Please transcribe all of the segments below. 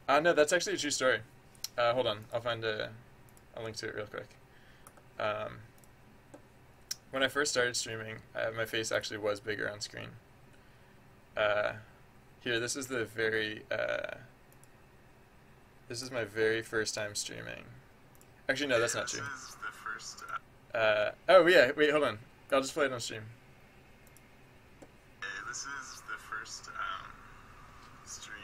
No, that's actually a true story. Hold on, I'll find a link to it real quick. Um, when I first started streaming, my face actually was bigger on screen. Uh, Here, this is my very first time streaming. Actually, no, that's not true. This is the first. Oh yeah, wait, hold on. I'll just play it on stream. This is the first stream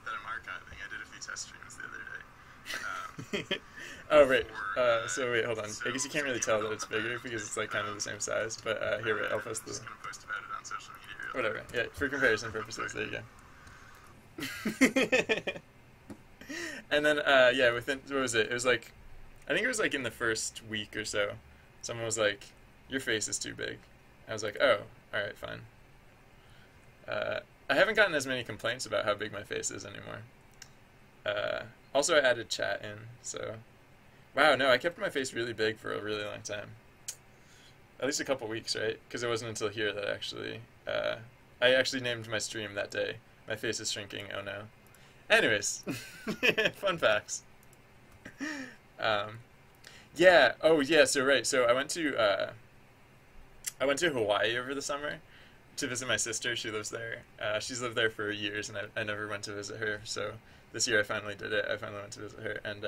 that I'm archiving. I did a few test streams the other day. Oh right. For, So wait, hold on. so I guess you can't really tell that it's bigger because it's like kind of the same size. But here, wait, I'll post I'm just the gonna post about it on social media. whatever. Yeah, for comparison purposes. There you go. And then yeah, within what was it? It was like, I think it was like in the first week or so, someone was like, "Your face is too big." I was like, "Oh, all right, fine." I haven't gotten as many complaints about how big my face is anymore. Also, I added chat in, so wow, no, I kept my face really big for a really long time. At least a couple weeks, right? Because it wasn't until here that I actually named my stream that day. My face is shrinking. Oh no. Anyways, fun facts. Yeah. Oh yeah. So right. So I went to Hawaii over the summer to visit my sister. She lives there. She's lived there for years, and I never went to visit her. So this year I finally did it. I finally went to visit her, and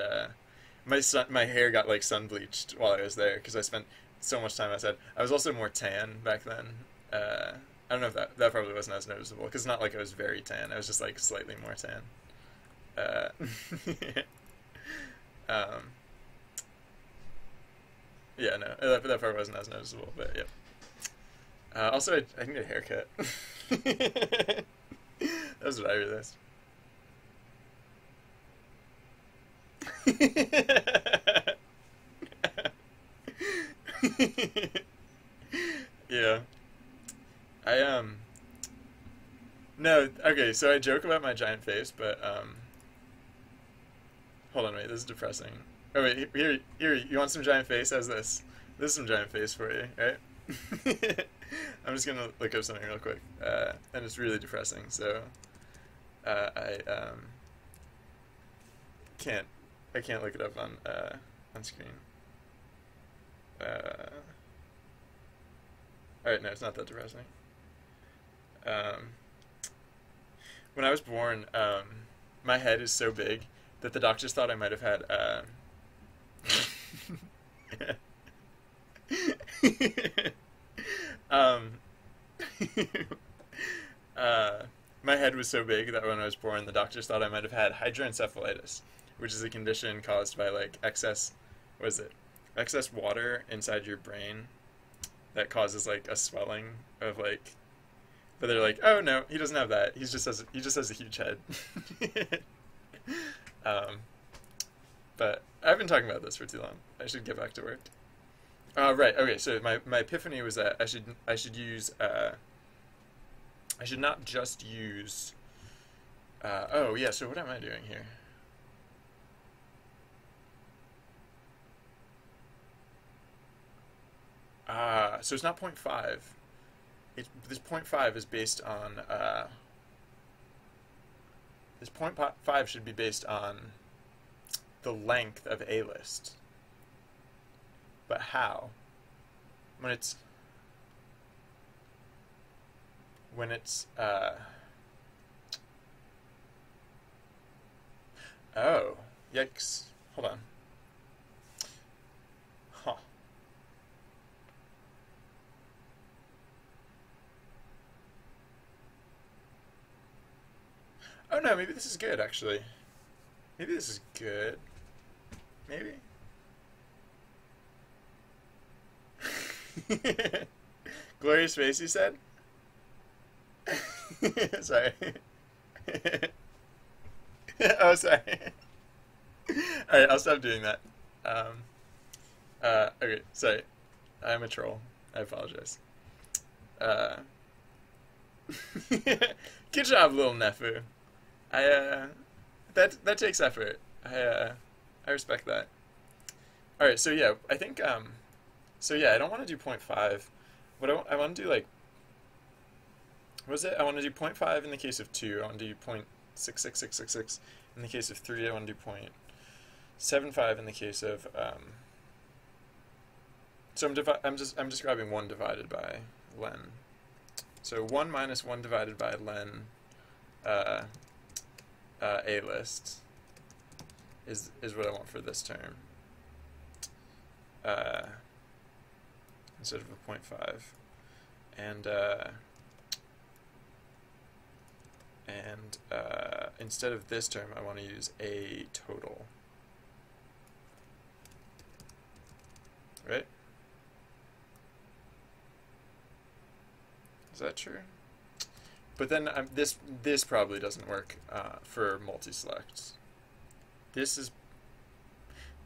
my hair got like sun bleached while I was there because I spent so much time outside. I was also more tan back then. I don't know if that probably wasn't as noticeable because it's not like I was very tan. I was just like slightly more tan. Um, yeah, no, that part wasn't as noticeable, but yeah. Also, I need a haircut. That was what I realized. Yeah. I no, okay, so I joke about my giant face, but hold on, wait, this is depressing. Oh wait, here, you want some giant face? How's this? This is some giant face for you, right? I'm just gonna look up something real quick, and it's really depressing. So, I can't I can't look it up on screen. All right, no, it's not that depressing. Um, when I was born, my head is so big that the doctors thought I might have had. Um, my head was so big that when I was born, the doctors thought I might have had hydroencephalitis, which is a condition caused by like excess, what is it? Excess water inside your brain that causes like a swelling of like. But they're like, oh no, he doesn't have that. He just has a huge head. um, but I've been talking about this for too long. I should get back to work. Right. Okay. So my epiphany was that I should use I should not just use. Oh yeah. So what am I doing here? So it's not point 0.5. This point 0.5 is based on. This point 0.5 should be based on the length of a list. But how? When it's oh, yikes. Hold on. Huh. Oh no, maybe this is good actually. Maybe this is good. Maybe. Glorious face, you said? Sorry. Oh, sorry. Alright, I'll stop doing that. Okay, sorry. I'm a troll. I apologize. Uh, Good job, little Nefu. That takes effort. I respect that. Alright, so yeah, I think, so yeah, I don't want to do point 0.5. What I want to do, like, what was it? I want to do point 0.5 in the case of 2. I want to do .66666. In the case of 3, I want to do 0.75 in the case of, so I'm just grabbing 1 divided by len. So 1 minus 1 divided by len a list is what I want for this term. Instead of a 0.5. And instead of this term, I want to use a total. Right? Is that true? But then this probably doesn't work for multi-select. This is,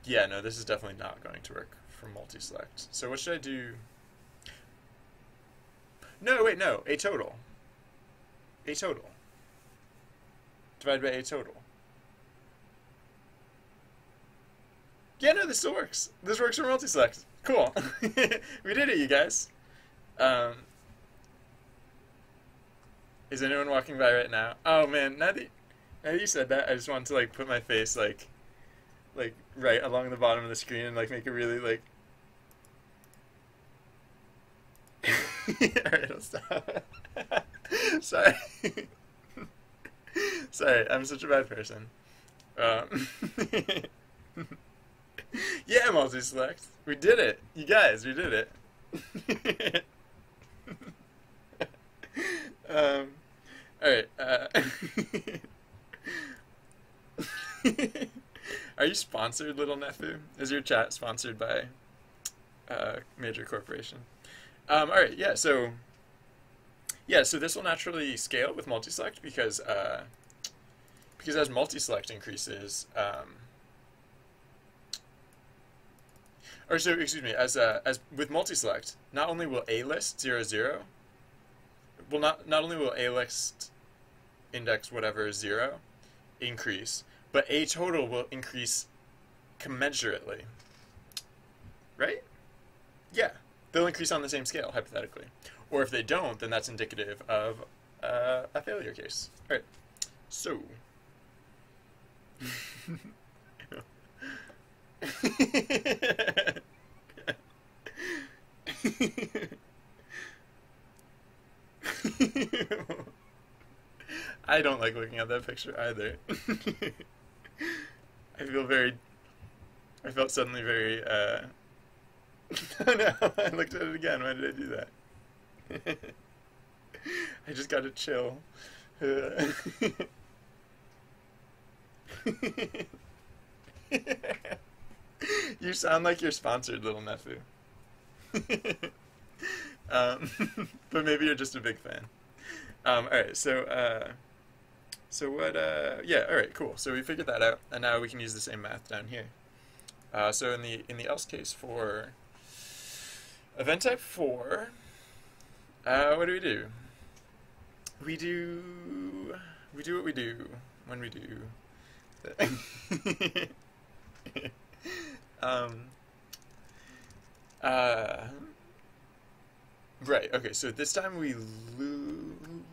yeah, no, this is definitely not going to work for multi-select. So what should I do? No, wait, no, a total. A total. Divided by a total. Yeah, no, this still works. This works for multi-select. Cool. We did it, you guys. Is anyone walking by right now? Oh man, now that you said that, I just wanted to like put my face like right along the bottom of the screen and like make it really like. Alright, I'll stop. Sorry. Sorry, I'm such a bad person. Yeah, multi-select. We did it. You guys, we did it. Alright, are you sponsored, Little Nephew? Is your chat sponsored by major corporation? Alright, yeah, so this will naturally scale with multi-select because as multi-select increases, as with multi-select, not only will a list 0, 0, well, not only will a list index whatever 0 increase, but a total will increase commensurately. Right? Yeah. They'll increase on the same scale, hypothetically. Or if they don't, then that's indicative of a failure case. All right. So. I don't like looking at that picture either. I felt suddenly very, oh no, I looked at it again. Why did I do that? I just got to chill. You sound like you're sponsored, Little Nephew. But maybe you're just a big fan. Alright, so what, yeah, alright, cool. So we figured that out, and now we can use the same math down here. So in the else case for event type 4, what do? We do what we do when we do. Right, okay, so this time we loop,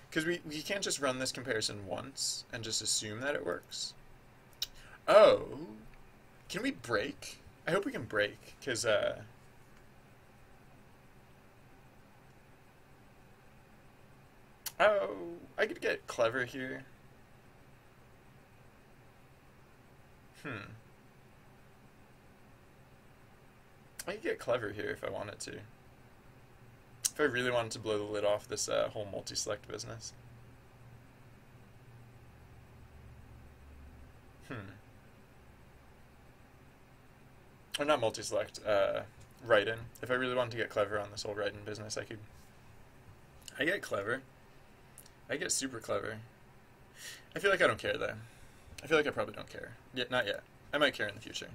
because we can't just run this comparison once and just assume that it works. Oh, can we break? I hope we can break, because, oh, I could get clever here. I could get clever here if I wanted to. If I really wanted to blow the lid off this whole multi-select business. Or not multi-select, write-in. If I really wanted to get clever on this whole write-in business, I get clever. I get super clever. I feel like I don't care, though. I feel like I probably don't care. Yeah, not yet. I might care in the future.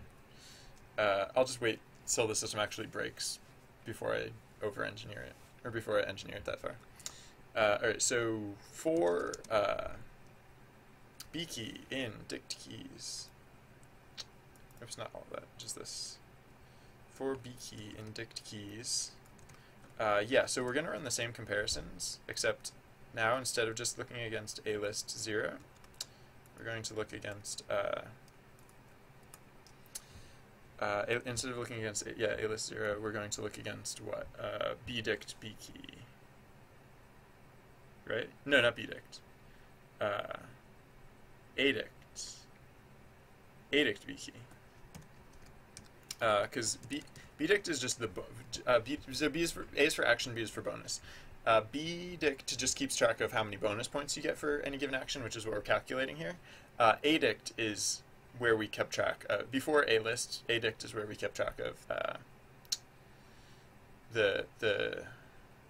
I'll just wait till the system actually breaks before I over-engineer it, or before I engineer it that far. Alright, so for B key in dict keys. Oops, not all of that, just this. For B key in dict keys. Yeah, so we're going to run the same comparisons, except now instead of just looking against a list 0, we're going to look against instead of looking against a list 0, we're going to look against what? bdict bkey. Right? No, not bdict. Adict. Adict bkey. Because bdict is just the so B is for A is for action, B is for bonus. Bdict just keeps track of how many bonus points you get for any given action, which is what we're calculating here. Adict is where we kept track before a list. Adict is where we kept track of the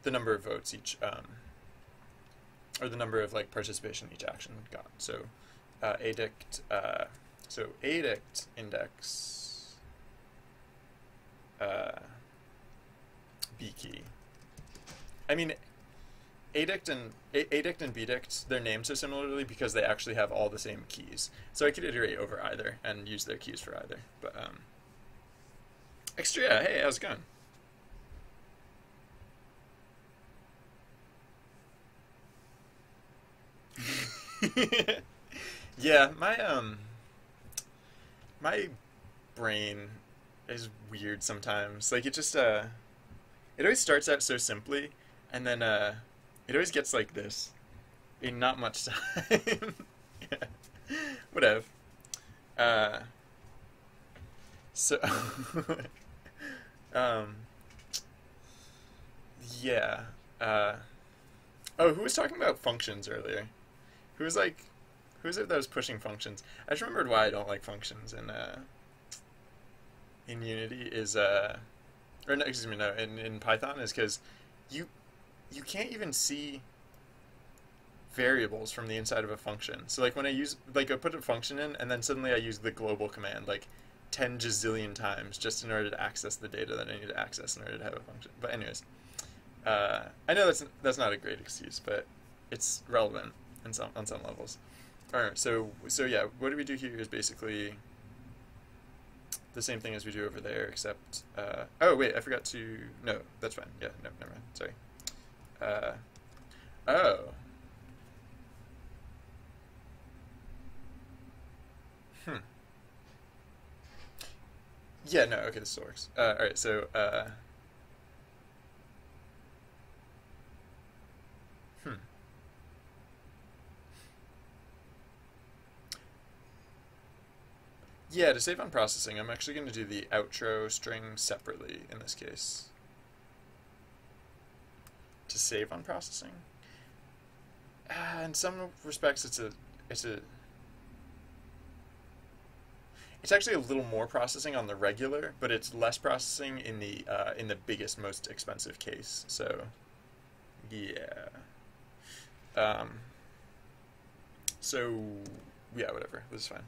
number of votes each or the number of like participation each action got. So adict adict index b key. I mean, adict and bdict, their names are similarly because they actually have all the same keys. So I could iterate over either and use their keys for either. But extra, hey, how's it going? Yeah, my brain is weird sometimes. Like it just it always starts out so simply, and then it always gets like this in not much time. Yeah. Whatever. So um yeah. Oh, who was talking about functions earlier? Who was like, who was it that was pushing functions? I just remembered why I don't like functions in Unity is or no, excuse me, no, in Python is because you can't even see variables from the inside of a function. So like when I use I put a function in and then suddenly I use the global command like 10 gazillion times just in order to access the data that I need to access in order to have a function. But anyways, I know that's not a great excuse, but it's relevant on some levels. All right, so yeah, what do we do here is basically the same thing as we do over there, except oh wait, I forgot to no, that's fine. Yeah, no, never mind. Sorry. Oh. Yeah, no, okay, this still works. All right, so hmm. Yeah, to save on processing, I'm actually going to do the outro string separately in this case. To save on processing? In some respects, it's actually a little more processing on the regular, but it's less processing in the biggest, most expensive case. So, yeah. So yeah, whatever. This is fine.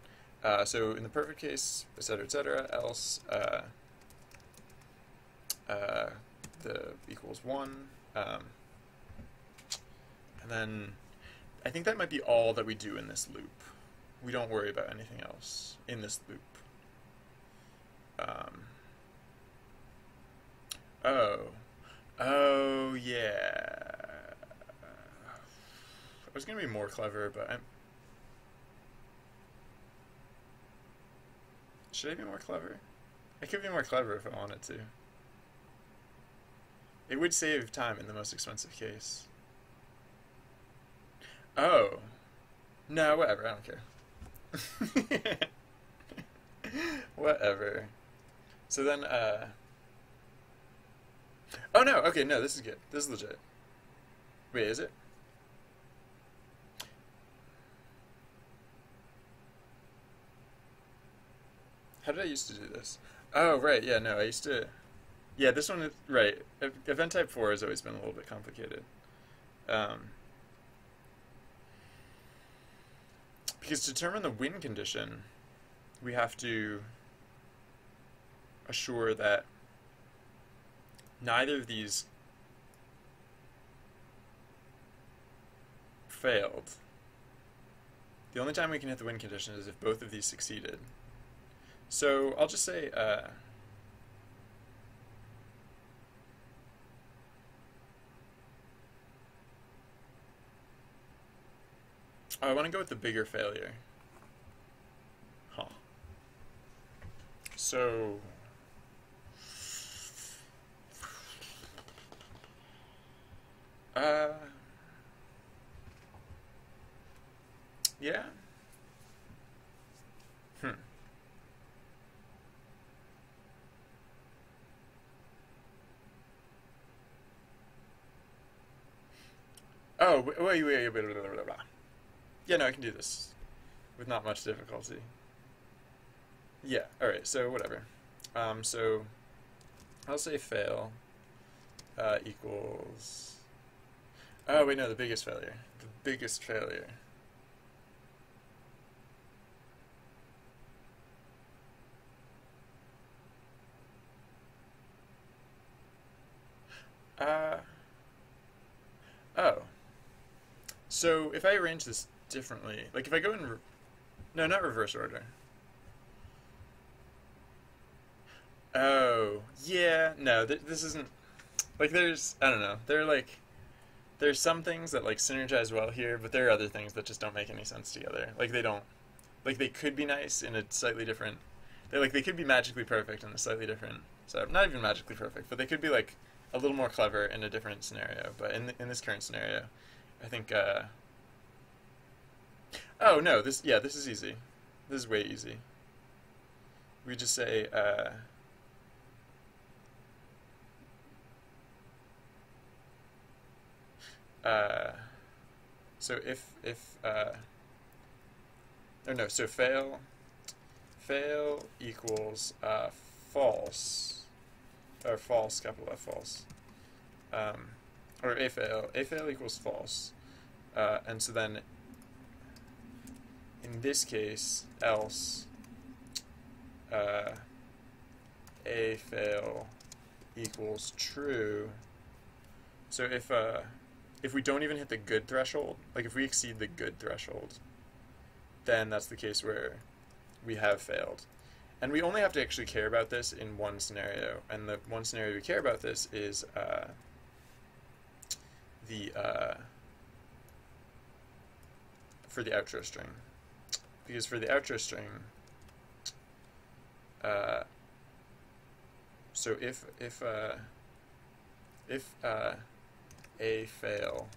So in the perfect case, etc., else the equals 1, and then I think that might be all that we do in this loop. We don't worry about anything else in this loop. Oh yeah. I was gonna be more clever, but should I be more clever? I could be more clever if I wanted to. It would save time in the most expensive case. Oh. No, whatever, I don't care. Whatever. So then, oh no, okay, no, this is good. This is legit. Wait, is it? How did I used to do this? Oh, right, yeah, no, I used to... Yeah, this one, right. Event type 4 has always been a little bit complicated. Because to determine the win condition, we have to assure that neither of these failed. The only time we can hit the win condition is if both of these succeeded. So I'll just say Oh, I want to go with the bigger failure. Huh. So... yeah. Hmm. Oh, wait, blah, blah, blah, blah. Yeah, no, I can do this with not much difficulty. Yeah, alright, so whatever. So I'll say fail equals... Oh, wait, no, the biggest failure. The biggest failure. Uh, oh. So if I arrange this differently, like if I go in... no, not reverse order. Oh, yeah, no, this isn't... Like, there's... I don't know. There's some things that, like, synergize well here, but there are other things that just don't make any sense together. Like, they don't... Like, they could be nice in a slightly different... They could be magically perfect in a slightly different... So, not even magically perfect, but they could be, like, a little more clever in a different scenario. But in this current scenario, I think, oh, no, this is easy. This is way easy. We just say, so or no, so fail equals, false, or false, capital F, false, or a fail equals false, and so then, in this case, else, a fail equals true. So if we don't even hit the good threshold, like if we exceed the good threshold, then that's the case where we have failed. And we only have to actually care about this in one scenario, and the one scenario we care about this is for the outro string. Because for the outro string, so if a fail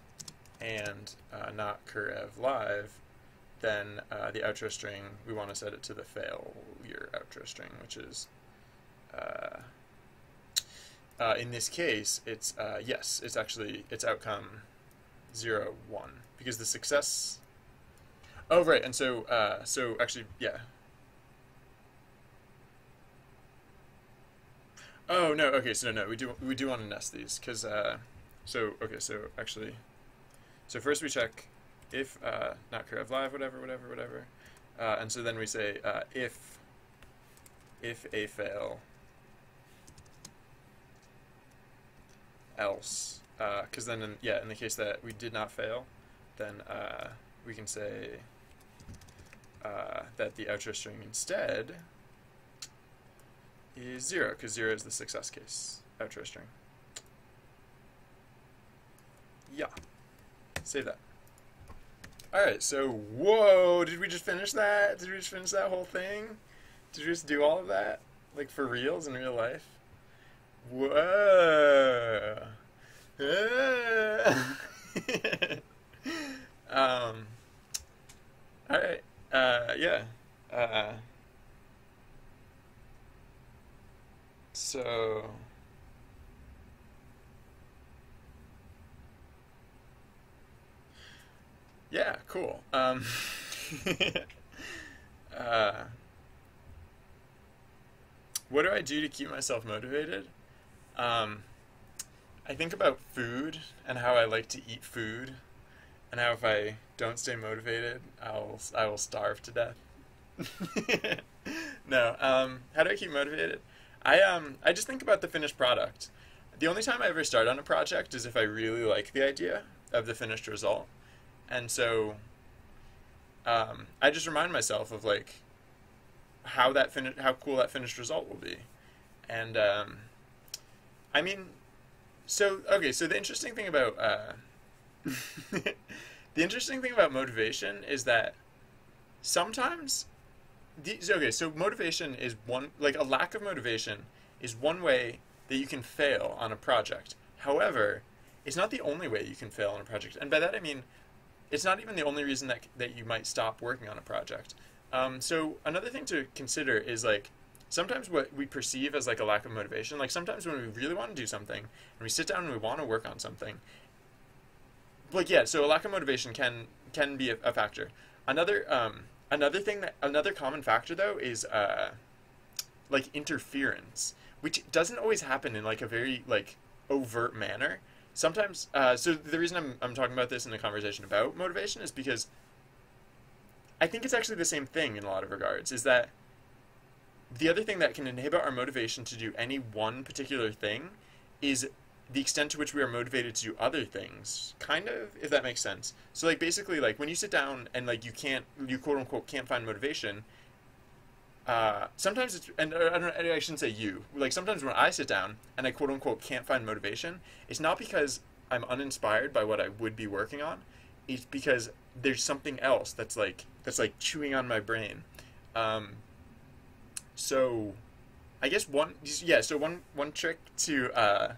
and not cur ev live, then the outro string, we want to set it to the failure outro string, which is in this case it's yes, it's actually outcome 0, 1, because the success... Oh, right, and so actually, yeah. Oh, no, okay, so no, we do want to nest these, because, so actually, so first we check if, not cur ev live, whatever, and so then we say, if a fail, else, because then, in the case that we did not fail, then, we can say, that the outro string instead is 0, because 0 is the success case outro string. Yeah. Save that. Alright, so, whoa, did we just finish that? Did we just finish that whole thing? Did we just do all of that? Like, for reals, in real life? Whoa. Alright, yeah. So... yeah, cool. What do I do to keep myself motivated? I think about food and how I like to eat food, and how if I don't stay motivated, I will starve to death. No, how do I keep motivated? I just think about the finished product. The only time I ever start on a project is if I really like the idea of the finished result. And so I just remind myself of like how cool that finished result will be. And I mean, so the interesting thing about The interesting thing about motivation is that sometimes okay, so motivation is one, like a lack of motivation is one way that you can fail on a project. However, it's not the only way you can fail on a project. And by that I mean it's not even the only reason that you might stop working on a project. So another thing to consider is like sometimes what we perceive as like a lack of motivation, like sometimes when we really want to do something and we sit down and we want to work on something, like yeah, so a lack of motivation can be a factor. Another another common factor though is like interference, which doesn't always happen in like a very like overt manner. Sometimes, so the reason I'm talking about this in a conversation about motivation is because I think it's actually the same thing in a lot of regards. Is that the other thing that can inhibit our motivation to do any one particular thing is the extent to which we are motivated to do other things, kind of, if that makes sense. So like basically like when you sit down and like you quote unquote can't find motivation, sometimes it's, and I shouldn't say you, like sometimes when I sit down and I quote unquote can't find motivation, it's not because I'm uninspired by what I would be working on, it's because there's something else that's like chewing on my brain. So I guess one trick to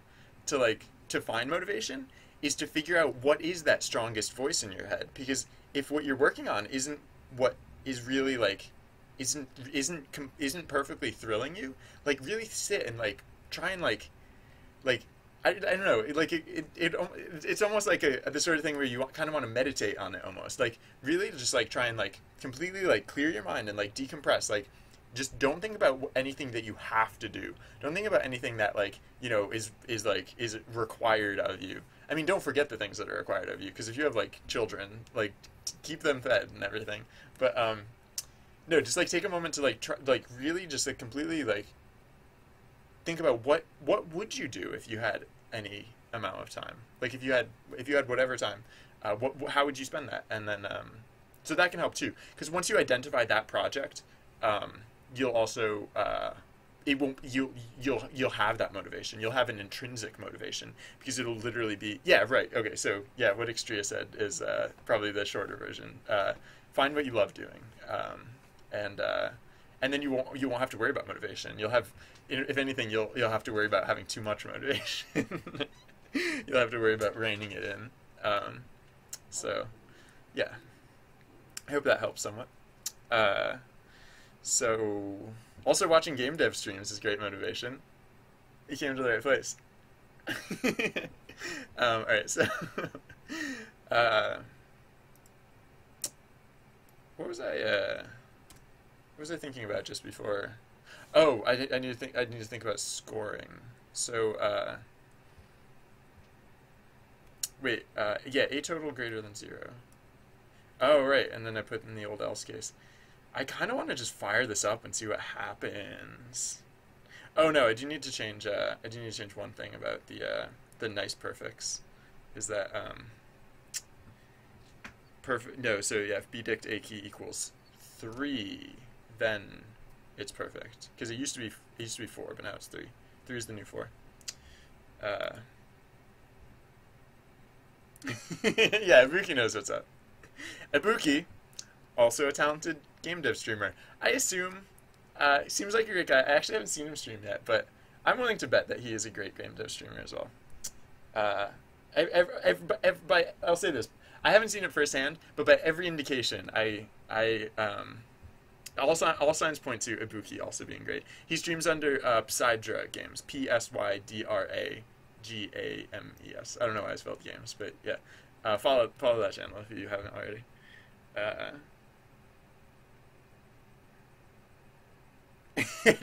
find motivation is to figure out what is that strongest voice in your head, because if what you're working on isn't what is really like isn't perfectly thrilling you, like really sit and like try and like I don't know, like it's almost like the sort of thing where you kind of want to meditate on it, almost like really just like try and like completely like clear your mind and like decompress, like just don't think about anything that you have to do. Don't think about anything that like is required of you. I mean, don't forget the things that are required of you, because if you have like children, like keep them fed and everything. But no, just like take a moment to like try, like really just like completely like think about what would you do if you had any amount of time. Like if you had whatever time, how would you spend that? And then so that can help too, because once you identify that project, you'll also you'll have that motivation. You'll have an intrinsic motivation, because it'll literally be okay. So yeah, what Extria said is probably the shorter version. Find what you love doing, and then you won't have to worry about motivation. You'll have, if anything, you'll have to worry about having too much motivation. You'll have to worry about reining it in. So yeah, I hope that helps somewhat. So also watching game dev streams is great motivation. You came to the right place. All right, so what was I thinking about just before? Oh, I need to think about scoring. So wait, yeah, a total greater than 0. Oh right, and then I put in the old else case. I kind of want to just fire this up and see what happens. Oh no, I do need to change one thing about the nice perfects. Is that perfect? No, so yeah, if bdict a key equals 3, then it's perfect, because it used to be 4, but now it's 3. 3 is the new 4. Yeah, Ibuki knows what's up. Ibuki, also a talented game dev streamer. I assume, seems like you're a guy. I actually haven't seen him stream yet, but I'm willing to bet that he is a great game dev streamer as well. I'll say this: I haven't seen it firsthand, but by every indication, all signs point to Ibuki also being great. He streams under Psydra Games, Psydragames. I don't know why I spelled games, but yeah, follow that channel if you haven't already.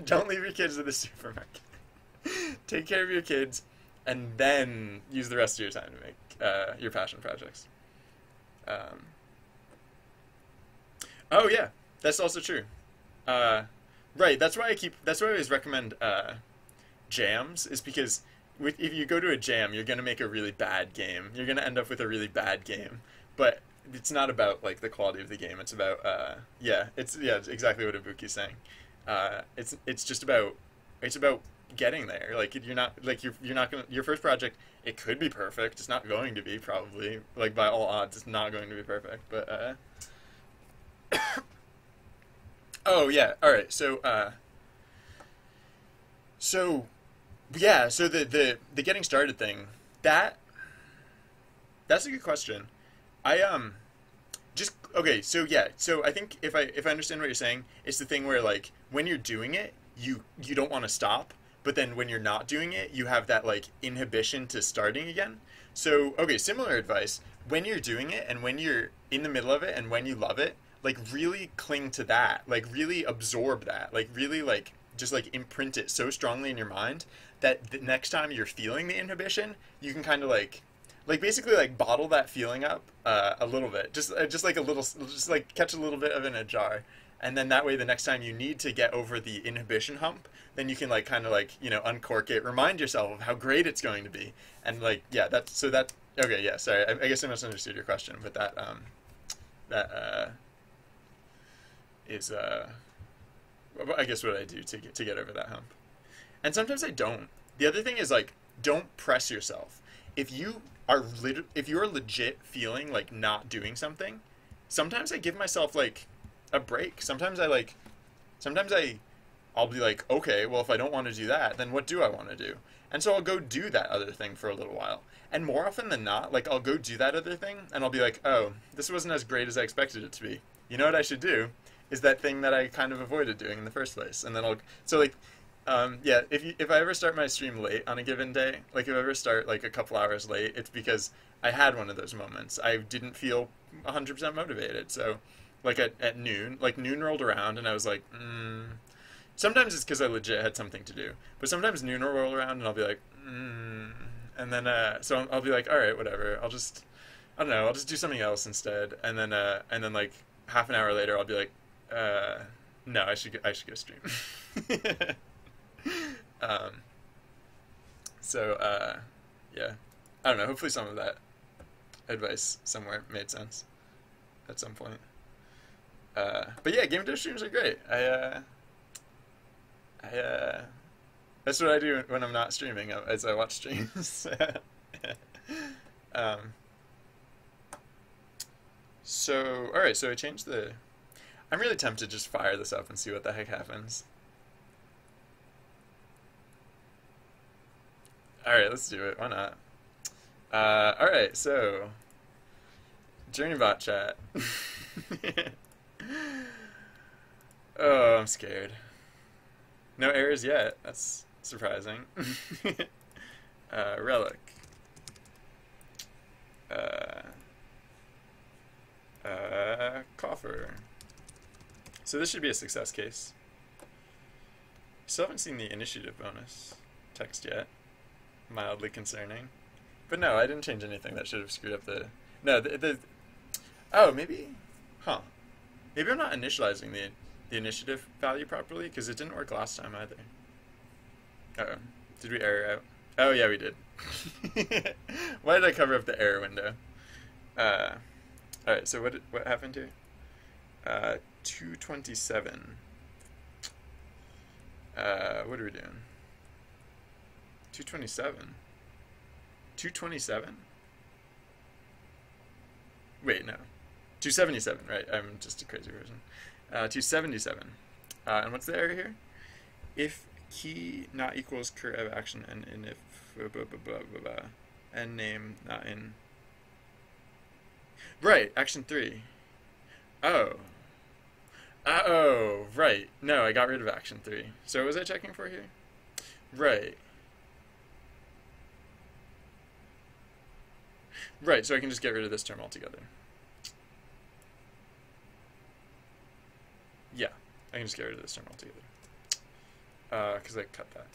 Don't leave your kids at the supermarket. Take care of your kids, and then use the rest of your time to make your passion projects. Oh yeah, that's also true. Right, that's why I always recommend jams, is because if you go to a jam, you're gonna make a really bad game. You're gonna end up with a really bad game, but it's not about like the quality of the game. It's about it's exactly what Ibuki's saying. It's about getting there. Like you're not gonna, your first project it could be perfect. It's not going to be, probably. Like, by all odds, it's not going to be perfect. But, oh, yeah. All right. So, yeah. So the getting started thing, that's a good question. I, just, okay. So, yeah. So I think if I understand what you're saying, it's the thing where, like, when you're doing it, you don't want to stop. But then when you're not doing it, you have that, like, inhibition to starting again. So, okay, similar advice. When you're doing it and when you're in the middle of it and when you love it, like, really cling to that. Like, really absorb that. Like, really, like, just, like, imprint it so strongly in your mind that the next time you're feeling the inhibition, you can kind of, like, basically, like, bottle that feeling up a little bit. Just like a little, just, like, catch a little bit of it in a jar. And then that way, the next time you need to get over the inhibition hump, then you can, like, kind of, like, uncork it, remind yourself of how great it's going to be, and, like, yeah, okay, yeah, sorry, I guess I misunderstood your question, but that is I guess what I do to get over that hump, and sometimes I don't. The other thing is, like, don't press yourself. If you if you're legit feeling like not doing something, sometimes I give myself, like, a break. Sometimes I'll be like, okay, well, if I don't want to do that, then what do I want to do? And so I'll go do that other thing for a little while. And more often than not, like, I'll go do that other thing, and I'll be like, oh, this wasn't as great as I expected it to be. You know what I should do? Is that thing that I kind of avoided doing in the first place. And then yeah, if I ever start my stream late on a given day, like, if I ever start, like, a couple hours late, it's because I had one of those moments. I didn't feel 100% motivated. So, like, at noon, like, noon rolled around, and I was like, sometimes it's because I legit had something to do. But sometimes noon will roll around and I'll be like, and then, so I'll be like, all right, whatever. I don't know, I'll just do something else instead. And then like half an hour later, I'll be like, no, I should go stream. Yeah, I don't know. Hopefully some of that advice somewhere made sense at some point. But yeah, game dev streams are great. That's what I do when I'm not streaming, as I watch streams. So, alright, so I changed I'm really tempted to just fire this up and see what the heck happens. Alright, let's do it. Why not? Alright, so Journey bot chat. Oh, I'm scared. No errors yet. That's surprising. Relic. Coffer. So this should be a success case. Still haven't seen the initiative bonus text yet. Mildly concerning. But no, I didn't change anything that should have screwed up the... No, oh, maybe... Huh. Maybe I'm not initializing the initiative value properly, because it didn't work last time either. Uh-oh. Did we error out? Oh, yeah, we did. Why did I cover up the error window? Alright, so what happened here? 227. What are we doing? 227? 227? Wait, no. 277, right? I'm just a crazy person. 277. And what's the error here? If key not equals curve action and if and name not in. Right, action 3. Oh. Oh, right. No, I got rid of action 3. So what was I checking for here? Right. Right, so I can just get rid of this term altogether. Yeah, I can just get rid of this term altogether. Because I cut that.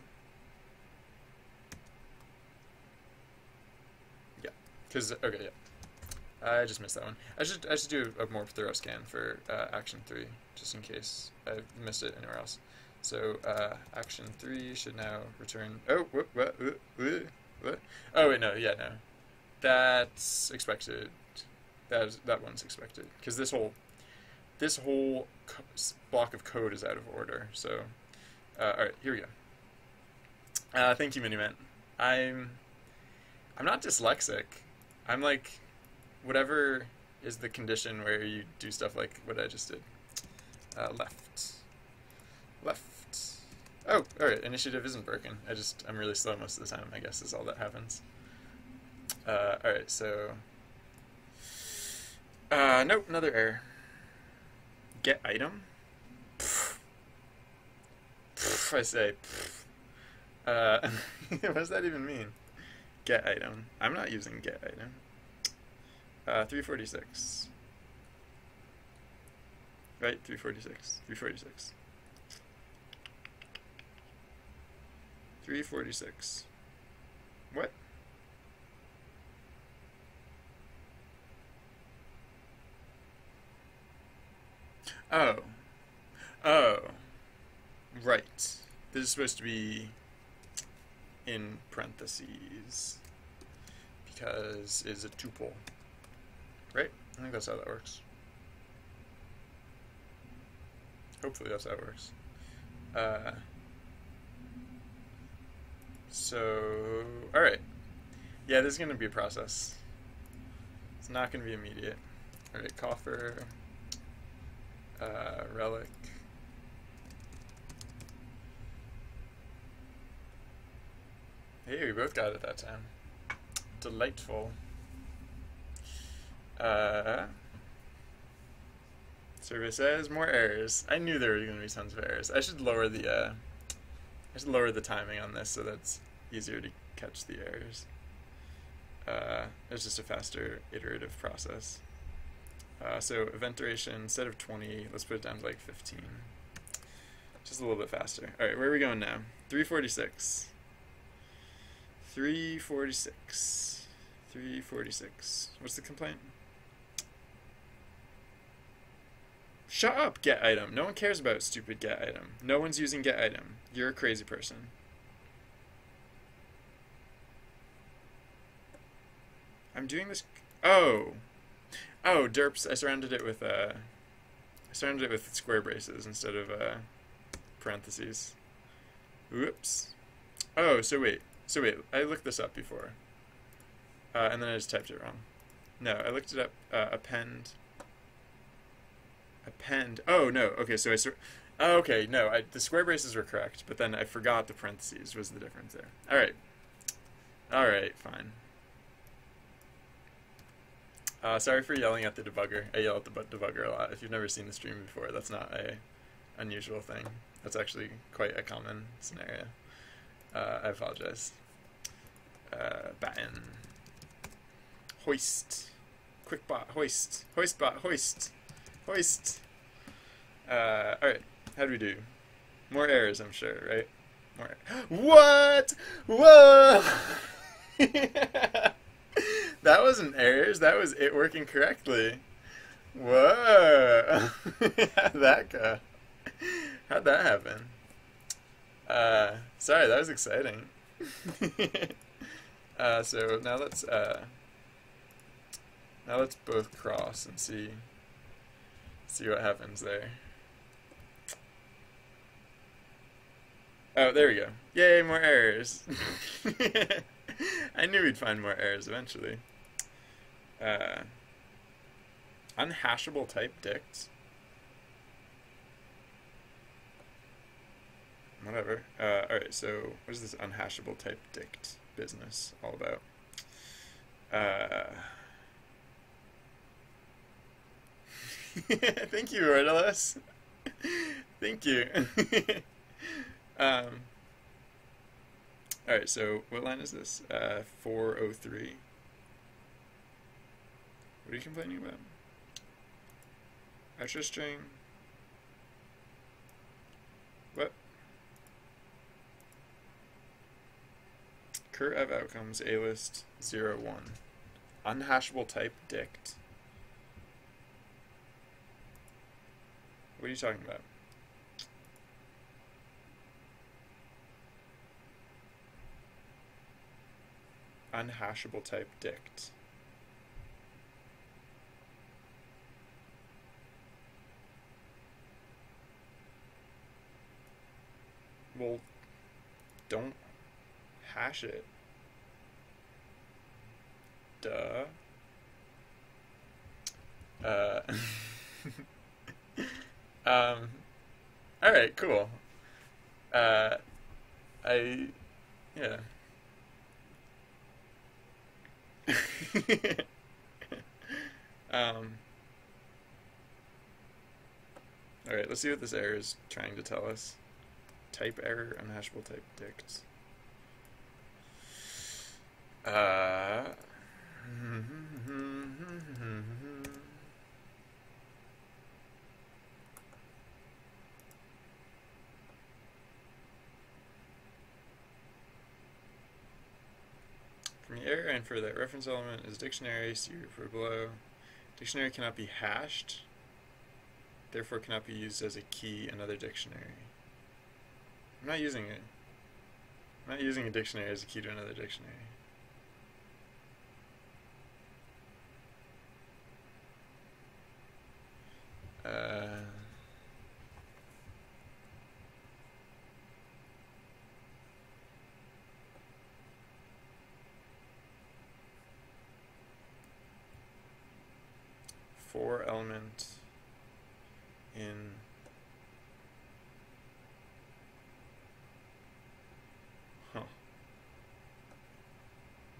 Yeah, because, okay, yeah. I just missed that one. I should do a more thorough scan for action 3, just in case I missed it anywhere else. So action 3 should now return. Oh, what? Oh wait, no, yeah, no. That's expected. That one's expected because this whole block of code is out of order. So, all right, here we go. Thank you, Miniman. I'm not dyslexic. I'm like, whatever is the condition where you do stuff like what I just did. Left. Left. Oh, alright, initiative isn't broken. I'm really slow most of the time, I guess is all that happens. Alright, so... nope, another error. Get item? I say, what does that even mean? Get item. I'm not using get item. 346. Right, 346. 346. 346. What? Oh. Oh. Right. This is supposed to be in parentheses because it's a tuple. Right? I think that's how that works. Hopefully that's how it works. So, alright. Yeah, this is going to be a process. It's not going to be immediate. Alright, coffer, relic. Hey, we both got it that time. Delightful. Survey says more errors. I knew there were going to be tons of errors. I should lower the timing on this so that's easier to catch the errors. It's just a faster iterative process. So event duration, instead of 20, let's put it down to like 15. Just a little bit faster. Alright, where are we going now? 346. 346. 346. What's the complaint? Shut up, get item. No one cares about stupid get item. No one's using get item. You're a crazy person. I'm doing this... Oh! Oh, derps. I surrounded it with square braces instead of parentheses. Whoops. Oh, so wait. I looked this up before. And then I just typed it wrong. No, I looked it up. Append. Oh, no. Okay, so okay, no. The square braces were correct, but then I forgot the parentheses was the difference there. Alright. Alright, fine. Sorry for yelling at the debugger. I yell at the debugger a lot. If you've never seen the stream before, that's not a unusual thing. That's actually quite a common scenario. I apologize. Batten. Hoist. Quickbot. Hoist. Hoistbot. Hoist. Hoist. Alright. How do we do? More errors, I'm sure, right? More. What? Whoa! That wasn't errors. That was it working correctly. Whoa! How'd that go? How'd that happen? Sorry, that was exciting. So now let's both cross and see what happens there. Oh, there we go. Yay, more errors. I knew we'd find more errors eventually. Unhashable type dict. Whatever. Alright, so what is this unhashable type dict business all about? Thank you, Ordalis. Thank you. Alright, so what line is this? 403. What are you complaining about? Extra string. What? Cur of outcomes, A list 01. Unhashable type dict. What are you talking about? Unhashable type dict. Well, don't hash it. Duh. Uh, all right, cool. Uh, yeah. um, all right, let's see what this error is trying to tell us. Type error, unhashable type dict. From the error I infer that reference element is dictionary, see refer below. Dictionary cannot be hashed, therefore cannot be used as a key in another dictionary. I'm not using it. I'm not using a dictionary as a key to another dictionary. For element in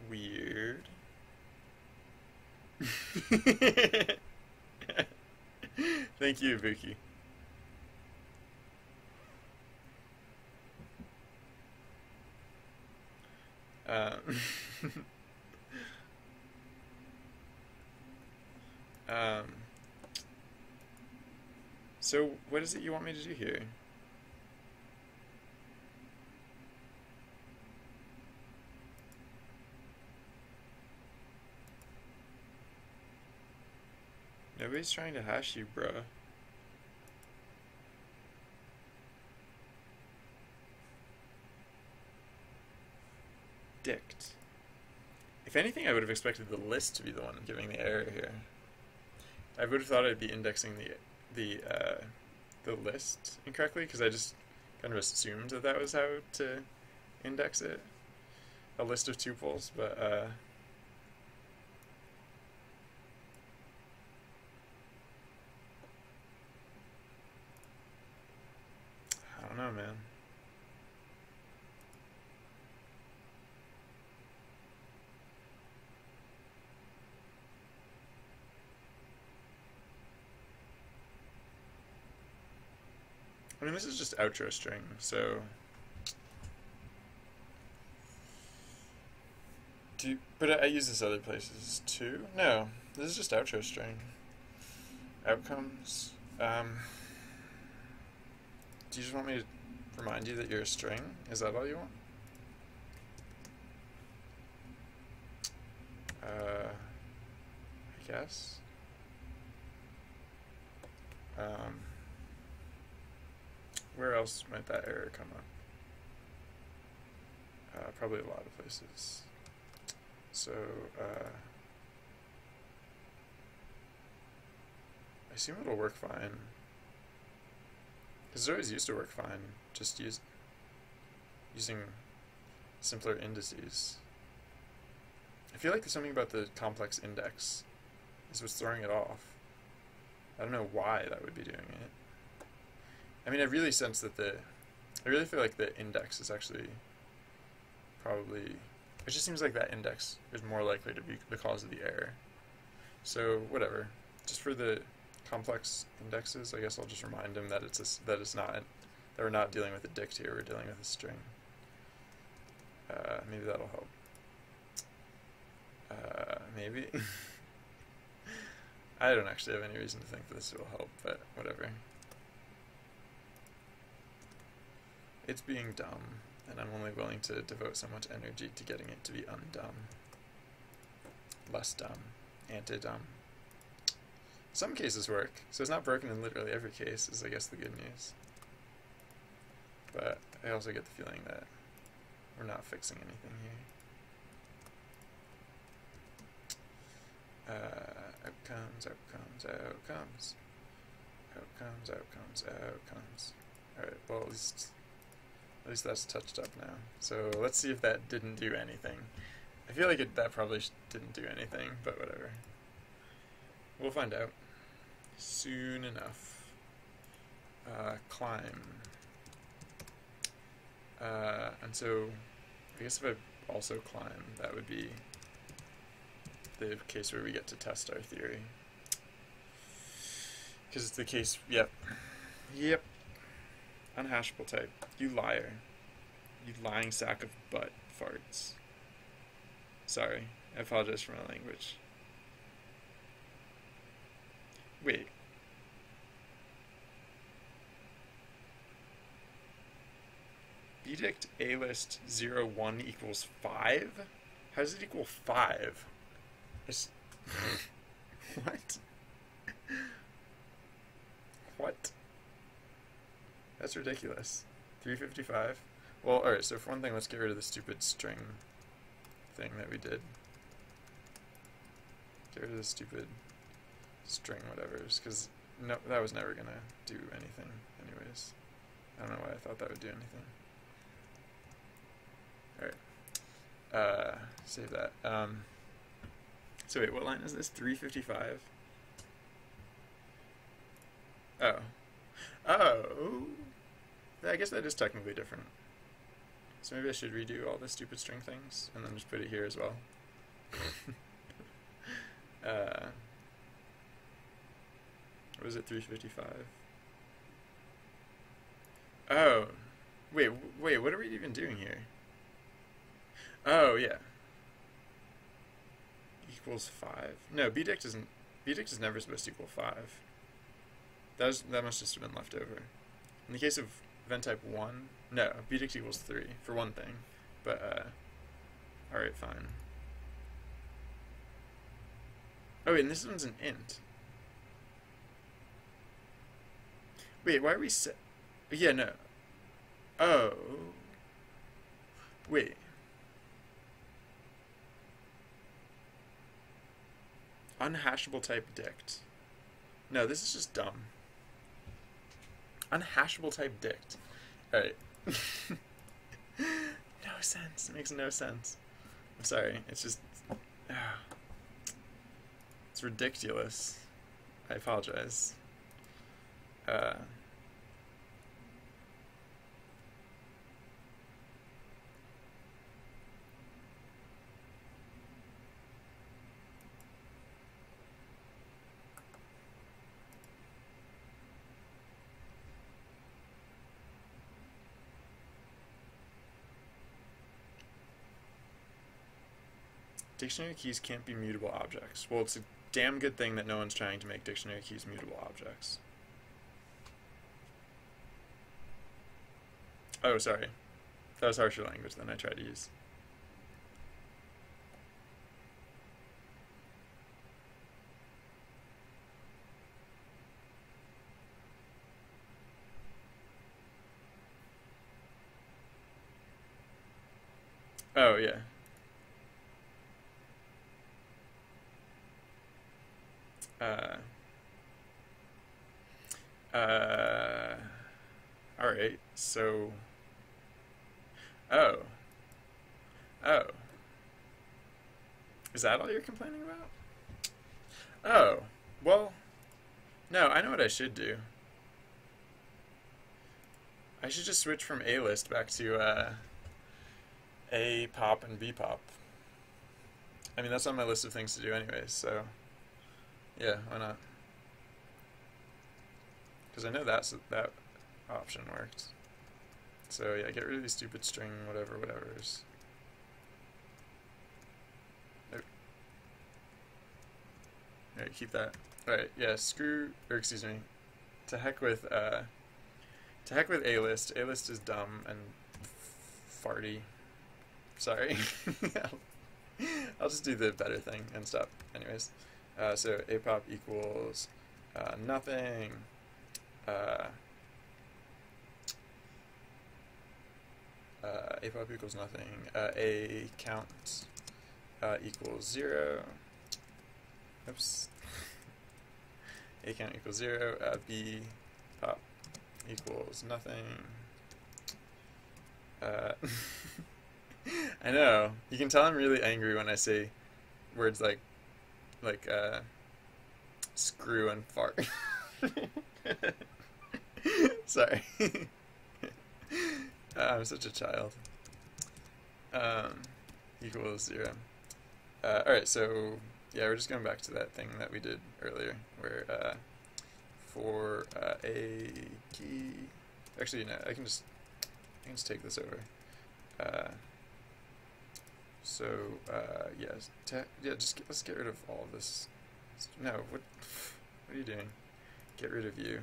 weird. Thank you, Buki. Um, um, so what is it you want me to do here? Nobody's trying to hash you, bruh. Dict. If anything, I would have expected the list to be the one giving the error here. I would have thought I'd be indexing the list incorrectly because I just kind of assumed that that was how to index it. A list of tuples, but I don't know, man. I mean, this is just outro string, so... But I use this other places too? No, this is just outro string. Outcomes. Do you just want me to remind you that you're a string? Is that all you want? I guess. Where else might that error come up? Probably a lot of places. So, I assume it'll work fine. Because it always used to work fine, just using simpler indices. I feel like there's something about the complex index is what's throwing it off. I don't know why that would be doing it. I mean, I really sense that I really feel like the index is actually probably, it just seems like that index is more likely to be the cause of the error. So, whatever. Just for the complex indexes, I guess I'll just remind him that that we're not dealing with a dict here, we're dealing with a string. Maybe that'll help. Maybe. I don't actually have any reason to think that this will help, but whatever. It's being dumb, and I'm only willing to devote so much energy to getting it to be undumb. Less dumb. Anti-dumb. Some cases work, so it's not broken in literally every case, is I guess the good news. But I also get the feeling that we're not fixing anything here. Outcomes, outcomes, outcomes. Outcomes, outcomes, outcomes. Alright, well at least that's touched up now. So let's see if that didn't do anything. I feel like that probably didn't do anything, but whatever. We'll find out soon enough. Climb. And so, I guess if I also climb, that would be the case where we get to test our theory. Because it's the case, yep. Yep. Unhashable type. You liar. You lying sack of butt farts. Sorry. I apologize for my language. Wait. Bdict A-list 01 equals 5? How does it equal 5? It's what? What? That's ridiculous. 355? Well, alright, so for one thing, let's get rid of the stupid string thing that we did. Get rid of the stupid string whatevers, because no, that was never gonna do anything anyways. I don't know why I thought that would do anything. Alright. Save that. So wait, what line is this? 355? Oh. Oh! I guess that is technically different. So maybe I should redo all the stupid string things, and then just put it here as well. What was it, 355? Oh. Wait, what are we even doing here? Oh, yeah. Equals 5. No, Bdict is never supposed to equal 5. That must just have been left over. In the case of event type 1, no, Bdict equals 3, for one thing. But, alright, fine. Oh, wait, and this one's an int. Wait, why are we yeah, no. Oh. Wait. Unhashable type dict. No, this is just dumb. Unhashable type dict. Alright. No sense. It makes no sense. I'm sorry. It's just... it's ridiculous. I apologize. Dictionary keys can't be mutable objects. Well, it's a damn good thing that no one's trying to make dictionary keys mutable objects. Oh, sorry. That was harsher language than I tried to use. Oh, yeah. Alright, so... Oh. Oh. Is that all you're complaining about? Oh. Well, no, I know what I should do. I should just switch from A-list back to, A pop and B pop. I mean, that's on my list of things to do anyways, so... Yeah, why not? Because I know that option worked. So yeah, get rid of these stupid string whatever's. Nope. Alright, keep that. Alright, yeah, excuse me. To heck with A-list. A-list is dumb and farty. Sorry. I'll just do the better thing and stop. Anyways. So apop equals nothing. Apop equals nothing. A count equals 0. Oops. A count equals 0. B pop equals nothing. I know. You can tell I'm really angry when I say words like screw and fart. Sorry. I'm such a child. Um, equals 0. Alright, so yeah, we're just going back to that thing that we did earlier, where for a key. Actually, no, I can just take this over. So yes, let's get rid of all of this. No, what are you doing? Get rid of you.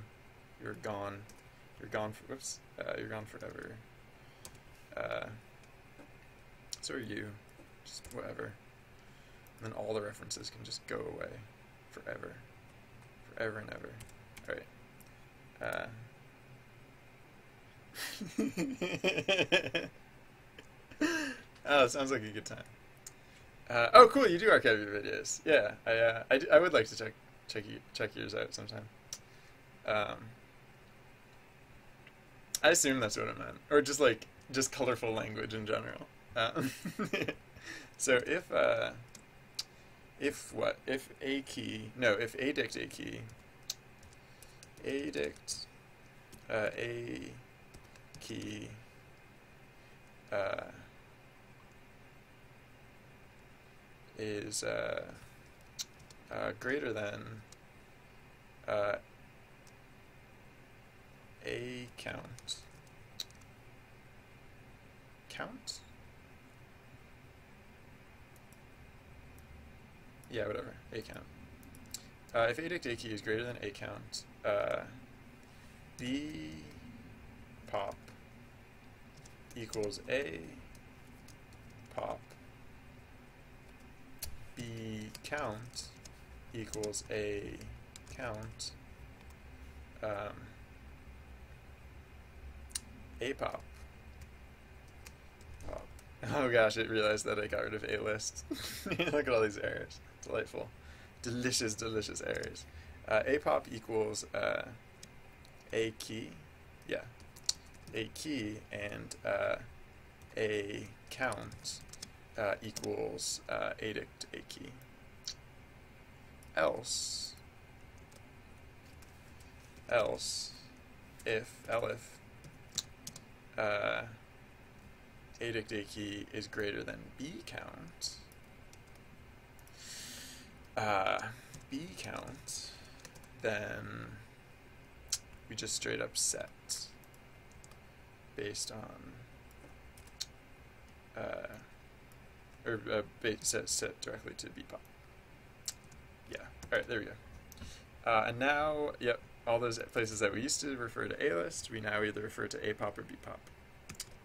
You're gone. You're gone. Whoops. You're gone forever. So are you. Just whatever. And then all the references can just go away forever. Forever and ever. Alright. Oh, sounds like a good time. Oh, cool! You do archive your videos. Yeah, I would like to check yours out sometime. I assume that's what it meant, or just colorful language in general. So if a key, no, if adict a key, adict a key is greater than a count. Count? Yeah, whatever. A count. If adict a key is greater than a count, b pop equals a pop. B count equals a count. A pop. Pop. Oh gosh, it realized that I got rid of a list. Look at all these errors. Delightful. Delicious, delicious errors. A pop equals a key. Yeah. A key and a count equals adict a key. Else if adict a key is greater than b count, then we just straight up set based on set directly to bpop. Yeah. All right. There we go. And now, yep, all those places that we used to refer to a list, we now either refer to a pop or bpop.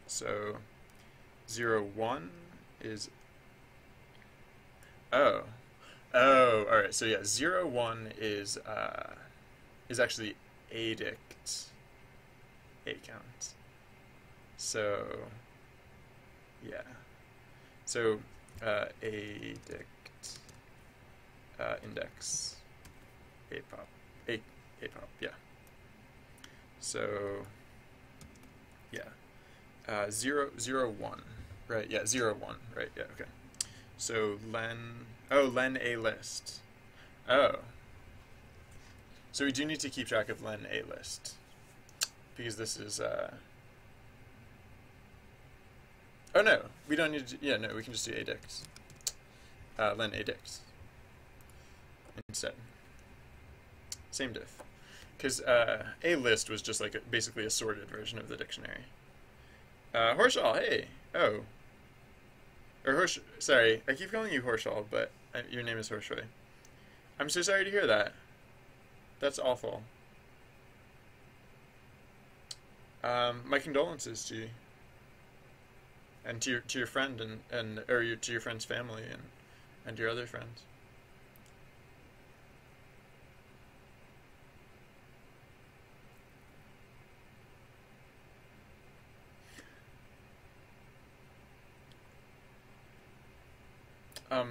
So 0, 1 is all right. So yeah, 0, 1 is actually adict a count. So yeah. So adict index a pop, yeah. So yeah, 0, 1, right? Yeah, 0, 1, right? Yeah, okay. So len a list. Oh, so we do need to keep track of len a list because this is oh no, we don't need to. Yeah, no, we can just do adict. Len adict instead. Same diff. Because a list was just like basically a sorted version of the dictionary. Horshall, hey. Oh. Or sorry, I keep calling you Horshall, but your name is Horshoy. I'm so sorry to hear that. That's awful. My condolences to you. And to your friend to your friend's family and your other friends.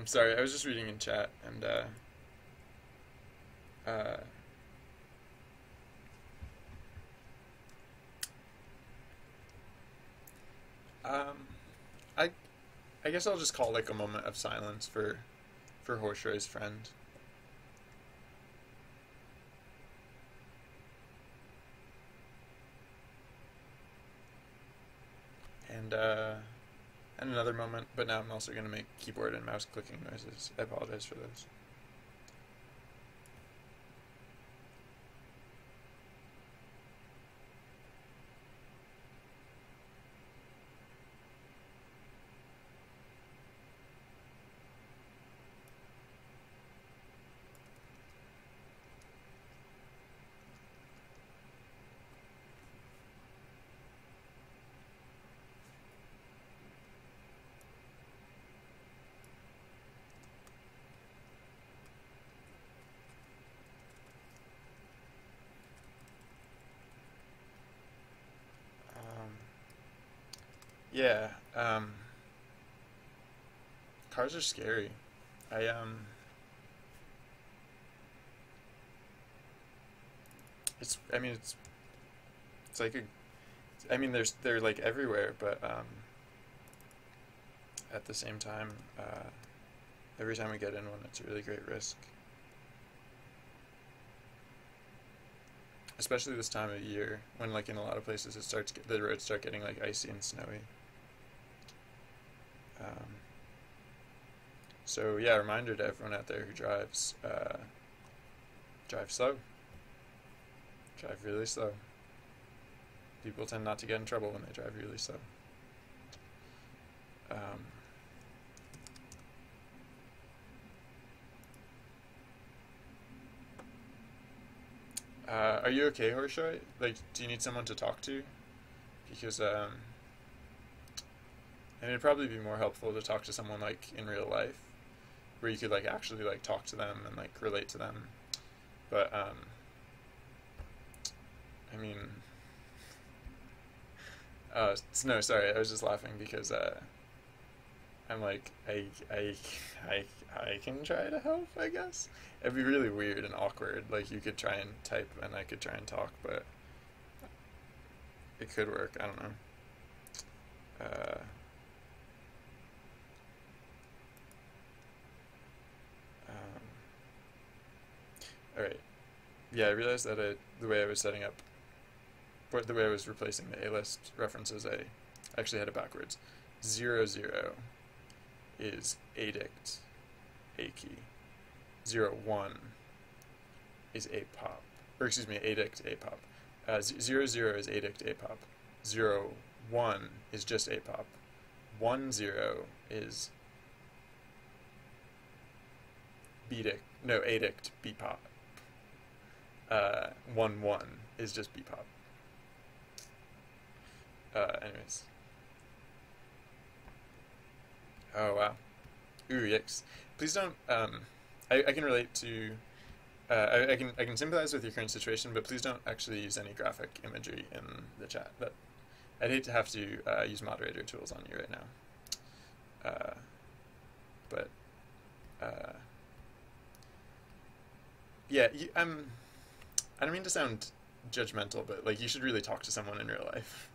Sorry, I was just reading in chat and I I guess I'll just call like a moment of silence for Horsroy's friend. And another moment, but now I'm also going to make keyboard and mouse clicking noises. I apologize for those. Yeah, cars are scary. I it's I mean it's like a I mean they're like everywhere, but at the same time, every time we get in one, it's a really great risk. Especially this time of year when like in a lot of places the roads start getting like icy and snowy. Um, so yeah, reminder to everyone out there who drives, drive slow. Drive really slow. People tend not to get in trouble when they drive really slow. Um, are you okay, Horshoy? Like, do you need someone to talk to? Because and it'd probably be more helpful to talk to someone like in real life, where you could like actually like talk to them and like relate to them. But I mean, no, sorry, I was just laughing because I'm like I can try to help, I guess. It'd be really weird and awkward. Like you could try and type and I could try and talk, but it could work. I don't know. Uh, um, all right. Yeah, I realized that the way I was setting up, or the way I was replacing the A list references, I actually had it backwards. 00 is adict, a key. 01 is a pop, or excuse me, adict, a pop. 00 is adict, a pop. 01 is just a pop. 10 is beadict, no, adict, b pop. 11 is just b pop. Anyways. Oh wow. Ooh, yikes. Please don't. I can relate to. I can sympathize with your current situation, but please don't actually use any graphic imagery in the chat. But I'd hate to have to use moderator tools on you right now. But yeah, I don't mean to sound judgmental, but like you should really talk to someone in real life.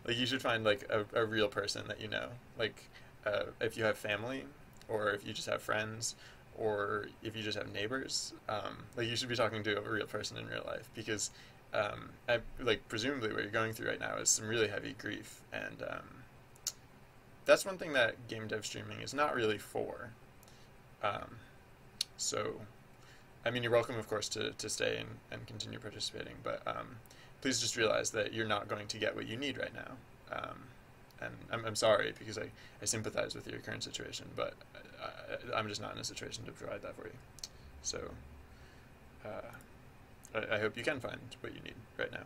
Like you should find like a real person that you know. Like if you have family, or if you just have friends, or if you just have neighbors, like you should be talking to a real person in real life because like presumably what you're going through right now is some really heavy grief, and that's one thing that game dev streaming is not really for. So I mean, you're welcome, of course, to stay and continue participating, but please just realize that you're not going to get what you need right now. And I'm sorry because I sympathize with your current situation, but I'm just not in a situation to provide that for you. So I hope you can find what you need right now.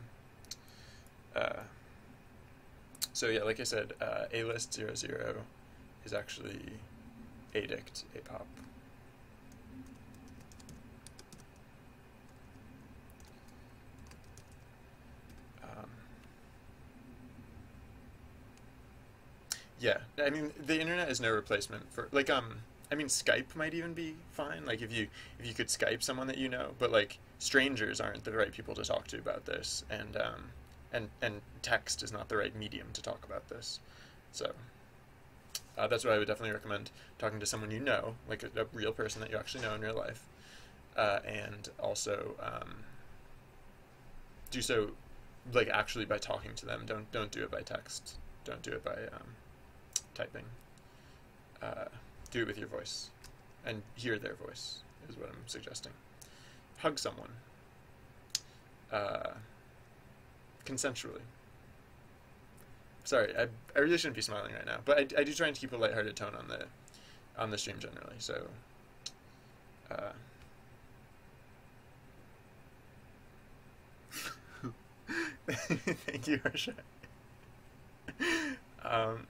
So yeah, like I said, A-list 00 is actually adict, a-pop. Yeah, I mean the internet is no replacement for like I mean Skype might even be fine. Like if you could Skype someone that you know, but like strangers aren't the right people to talk to about this, and text is not the right medium to talk about this. So That's why I would definitely recommend talking to someone you know, like a real person that you actually know in real life, and also do so like actually by talking to them. Don't do it by text. Don't do it by typing. Uh, do it with your voice, and hear their voice is what I'm suggesting. Hug someone, uh, consensually. Sorry, I really shouldn't be smiling right now, but I do try and keep a lighthearted tone on the stream generally. So, uh, thank you, Harsha. Um,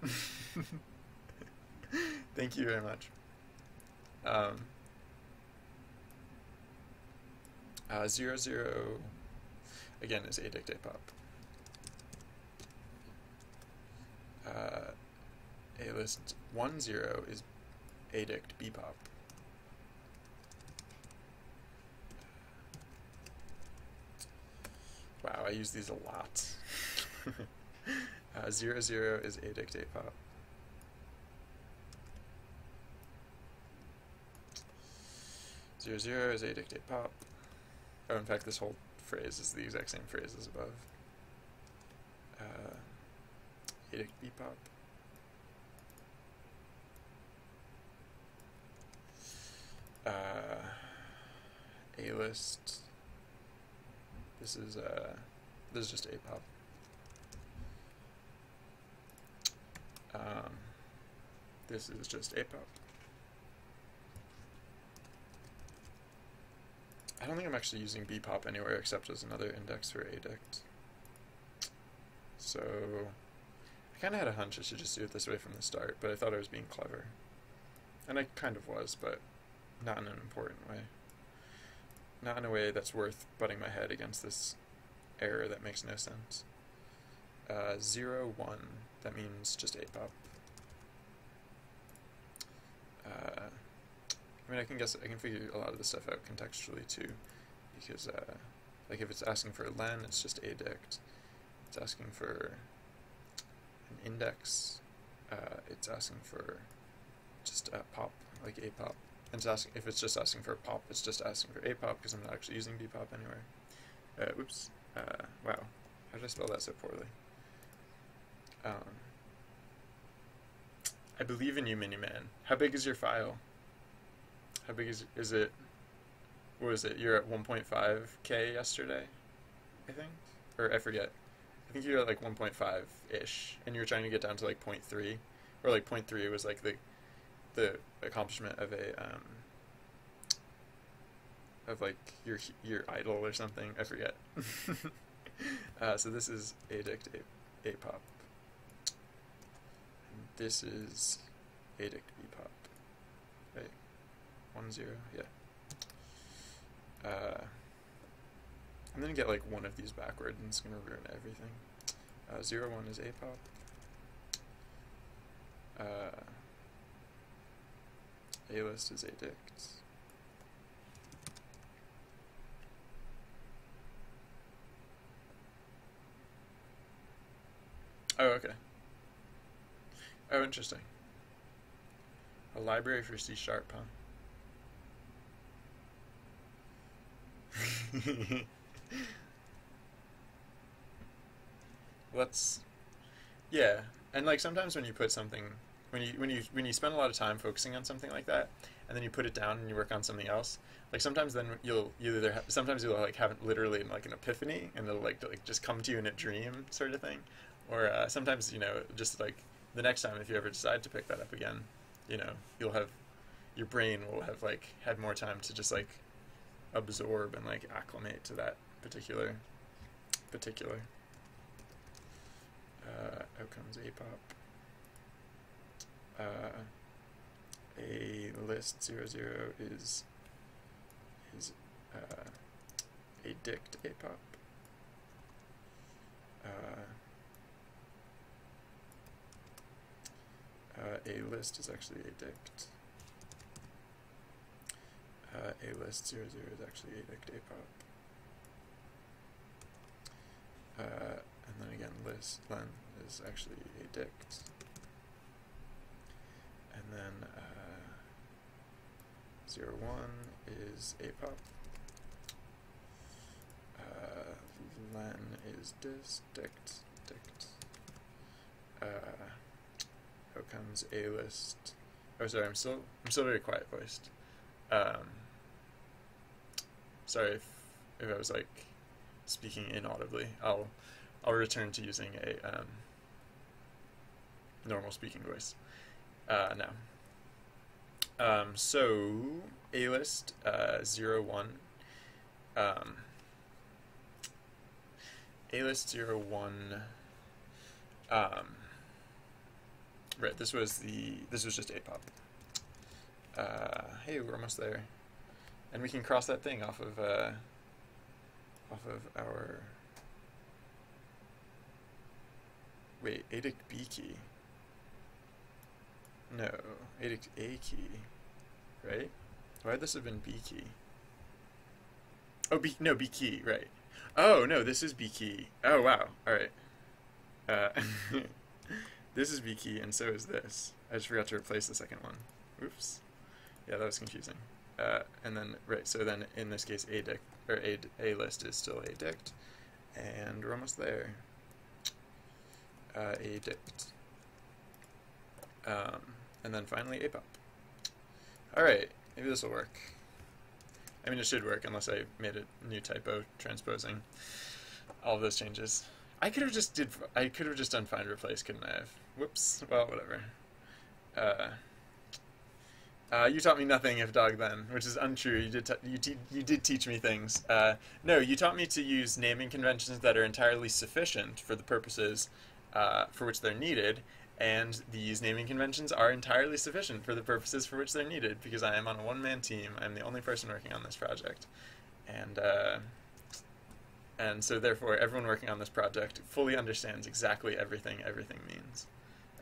thank you very much. Um, 00 again is Adict Apop. A-list 10 is Adict Bpop. Wow, I use these a lot. 00 is Adict Apop. 00 is Adict Apop. Oh, in fact, this whole phrase is the exact same phrase as above. Adict Bpop. A-list. This is just Apop. This is just Apop. I don't think I'm actually using Bpop anywhere except as another index for Adict. So I kind of had a hunch I should just do it this way from the start, but I thought I was being clever. And I kind of was, but not in an important way. Not in a way that's worth butting my head against this error that makes no sense. 0, 1, that means just Apop. I mean, I can figure a lot of this stuff out contextually too, because like if it's asking for a len, it's just Adict. It's asking for an index, it's asking for just pop, like Apop. And if it's just asking for a pop, it's just asking for Apop because I'm not actually using Bpop anywhere. Oops. Wow. How did I spell that so poorly? I believe in you, Miniman. How big is your file? How big is it? What was it? You're at 1.5K yesterday, I think? Or I forget. I think you're at like 1.5-ish, and you were trying to get down to like 0.3, or like 0.3 was like the accomplishment of a of like your idol or something. I forget. So this is Adict Apop. And this is Adict Bpop. Right? 10, yeah. I'm gonna get like one of these backward, and it's gonna ruin everything. 0, 1 is Apop. A-list is Adict. Oh, okay. Oh, interesting. A library for C#, huh? Yeah, and like sometimes when you put something, when you spend a lot of time focusing on something like that, and then you put it down and you work on something else, like sometimes then sometimes you'll like have it literally like an epiphany, and it'll like just come to you in a dream sort of thing, or sometimes just like the next time if you ever decide to pick that up again, your brain will have like had more time to just like absorb and like acclimate to that particular outcomes. Apop. A list 00 is Adict Apop. A list is actually Adict. A list 00 is actually Adict Apop. And then again, len is actually Adict. then 0, 1 is apop. Len is dict. How comes a list? Oh, sorry, I'm still very quiet voiced. Sorry if I was like speaking inaudibly. I'll return to using a normal speaking voice now. So a list 0, 1. A list 0, 1. Right, this was just apop. Hey, we're almost there, and we can cross that thing off of our. Wait, adic B key. No, adic A key. Right? Why would this have been B key? Oh, B key. Right. Oh no, this is B key. Oh wow. All right. This is B key, and so is this. I just forgot to replace the second one. Oops. Yeah, that was confusing. And then, right, so then in this case, A list is still adict, and we're almost there. Adict. And then finally, apop. Alright, maybe this will work. I mean, it should work, unless I made a new typo transposing all of those changes. I could have just done find replace, couldn't I have? Whoops. Well, whatever. You taught me nothing, if dog then, which is untrue. You did teach me things. No, you taught me to use naming conventions that are entirely sufficient for the purposes for which they're needed, and these naming conventions are entirely sufficient for the purposes for which they're needed, because I am on a one-man team. I'm the only person working on this project, and so therefore everyone working on this project fully understands exactly everything means.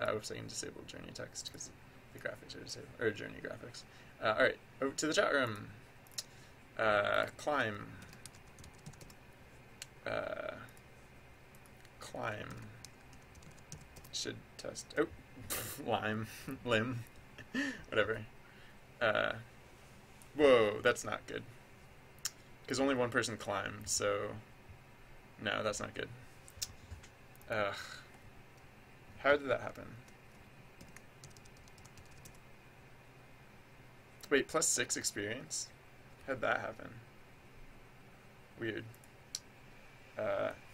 Oops, I can disable journey text because the graphics are disabled, or journey graphics. Alright, over to the chat room. Climb. Climb. Should test. Oh, limb. Whatever. Whoa, that's not good. Because only one person climbed, so no, that's not good. Ugh. How did that happen? Wait, +6 experience? How'd that happen? Weird.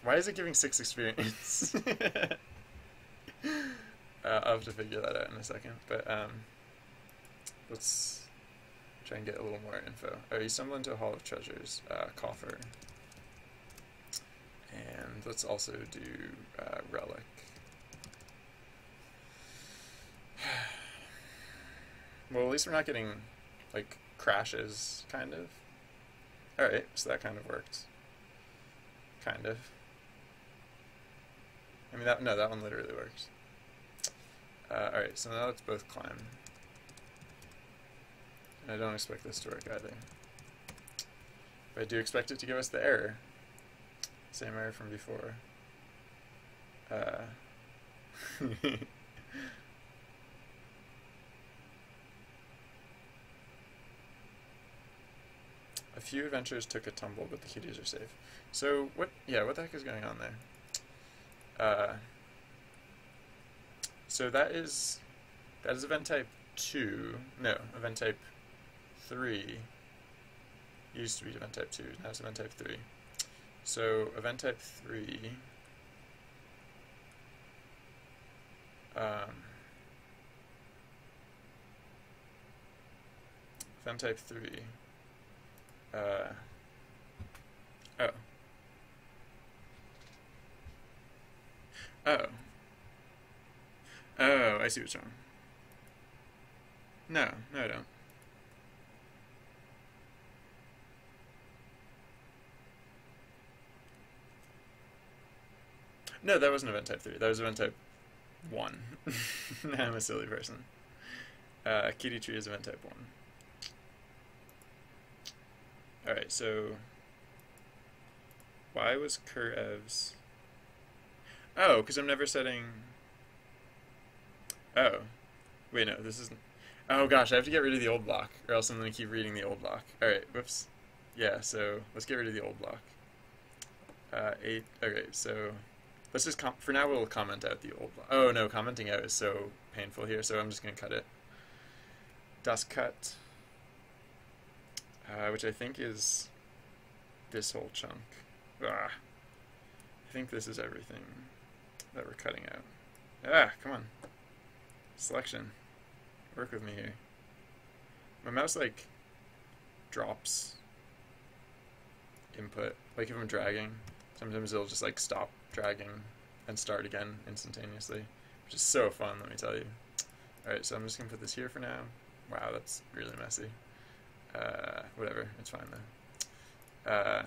Why is it giving 6 experience? I'll have to figure that out in a second, but let's try and get a little more info. Oh, you stumble into a hall of treasures, coffer. And let's also do relic. Well, at least we're not getting, like, crashes, kind of. Alright, so that kind of worked. Kind of. I mean, that one literally works. Alright, so now let's both climb. And I don't expect this to work either. But I do expect it to give us the error. Same error from before. A few adventurers took a tumble, but the kitties are safe. So, what the heck is going on there? So that is event type 2. No, event type 3. It used to be event type 2, now it's event type 3. So, event type 3... event type 3... Oh, I see what's wrong. No, I don't. No, that wasn't event type 3. That was event type 1. I'm a silly person. Kitty tree is event type 1. Alright, so... why was curevs... Oh, because I'm never setting... Oh. Wait, no, this isn't... Oh gosh, I have to get rid of the old block, or else I'm going to keep reading the old block. Alright, whoops. Yeah, so let's get rid of the old block. 8, okay, so let's just, for now we'll comment out the old block. Oh no, commenting out is so painful here, so I'm just going to cut it. Das cut, which I think is this whole chunk. I think this is everything that we're cutting out. Come on. Selection. Work with me here. My mouse, like, drops input. Like, if I'm dragging, sometimes it'll just, like, stop dragging and start again instantaneously, which is so fun, let me tell you. Alright, so I'm just going to put this here for now. Wow, that's really messy. Whatever, it's fine, though.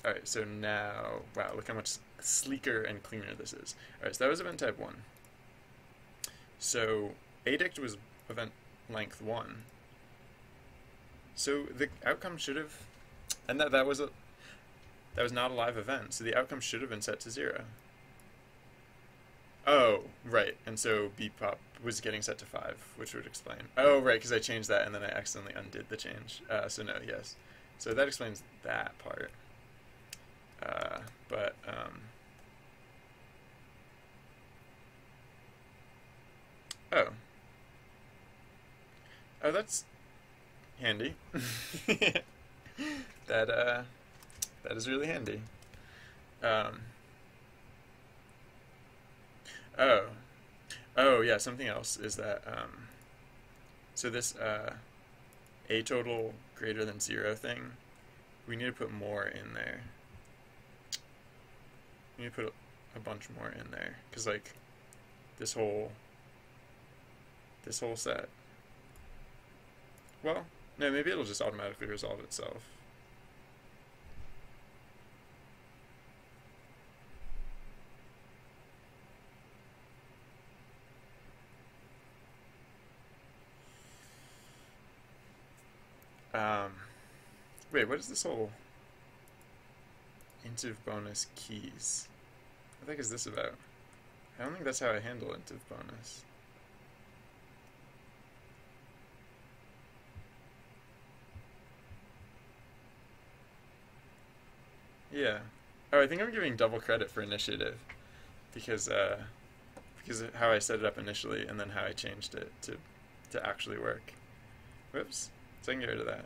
Alright, so now, wow, look how much sleeker and cleaner this is. Alright, so that was event type 1. So, addict was event length 1. So the outcome should have, and that was not a live event, so the outcome should have been set to 0. Oh, right, and so beep pop was getting set to 5, which would explain. Oh, right, because I changed that and then I accidentally undid the change. So no, yes. So that explains that part. Oh, that's handy. That is really handy. Oh yeah, something else is that so this a total greater than 0 thing, we need to put more in there. We need to put a bunch more in there, because like this whole set, well, no, maybe it'll just automatically resolve itself. Wait, what is this whole intiv bonus keys? What the heck is this about? I don't think that's how I handle intiv bonus. Yeah. Oh, I think I'm giving double credit for initiative because of how I set it up initially and then how I changed it to actually work. Whoops. So I can get rid of that.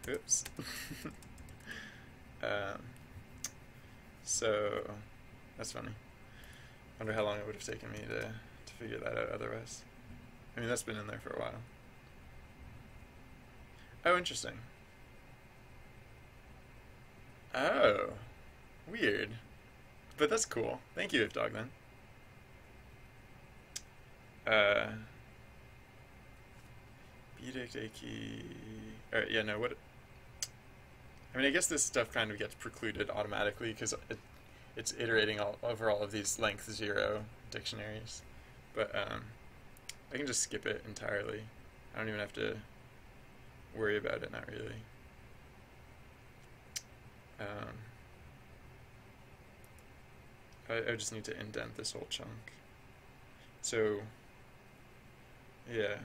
Oops. So that's funny. Wonder how long it would have taken me to figure that out otherwise. I mean, that's been in there for a while. Oh, interesting. Oh, weird. But that's cool. Thank you, IfDog, then. Edict A key. Alright, yeah, no, what... I mean, I guess this stuff kind of gets precluded automatically because it's iterating over all of these length 0 dictionaries. But I can just skip it entirely. I don't even have to worry about it, not really. I just need to indent this whole chunk. So, yeah.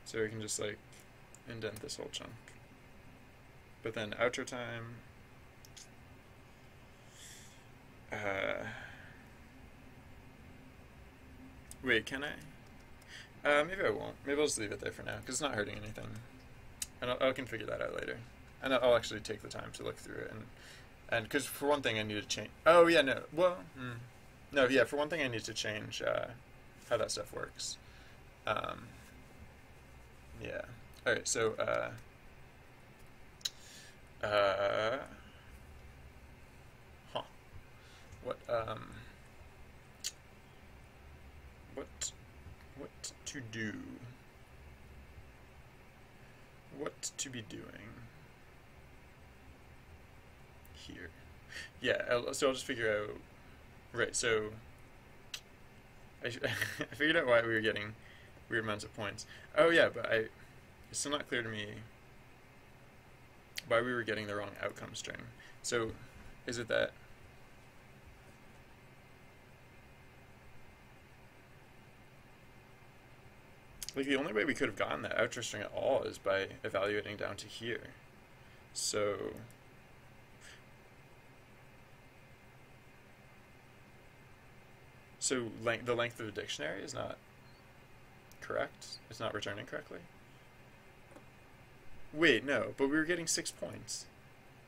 So we can just like indent this whole chunk. But then outro time. Wait, can I? Maybe I won't. Maybe I'll just leave it there for now because it's not hurting anything. And I can figure that out later. And I'll actually take the time to look through it. And because for one thing I need to change. Oh yeah, no. Well, no, yeah. For one thing I need to change how that stuff works. Yeah. All right. So. What to do? What to be doing here? Yeah. So I'll just figure out. Right. So. I figured out why we were getting weird amounts of points. Oh yeah, but it's still not clear to me why we were getting the wrong outcome string. So, is it that Like, the only way we could have gotten that outro string at all is by evaluating down to here. So the length of a dictionary is not correct. It's not returning correctly. Wait, no, but we were getting 6 points.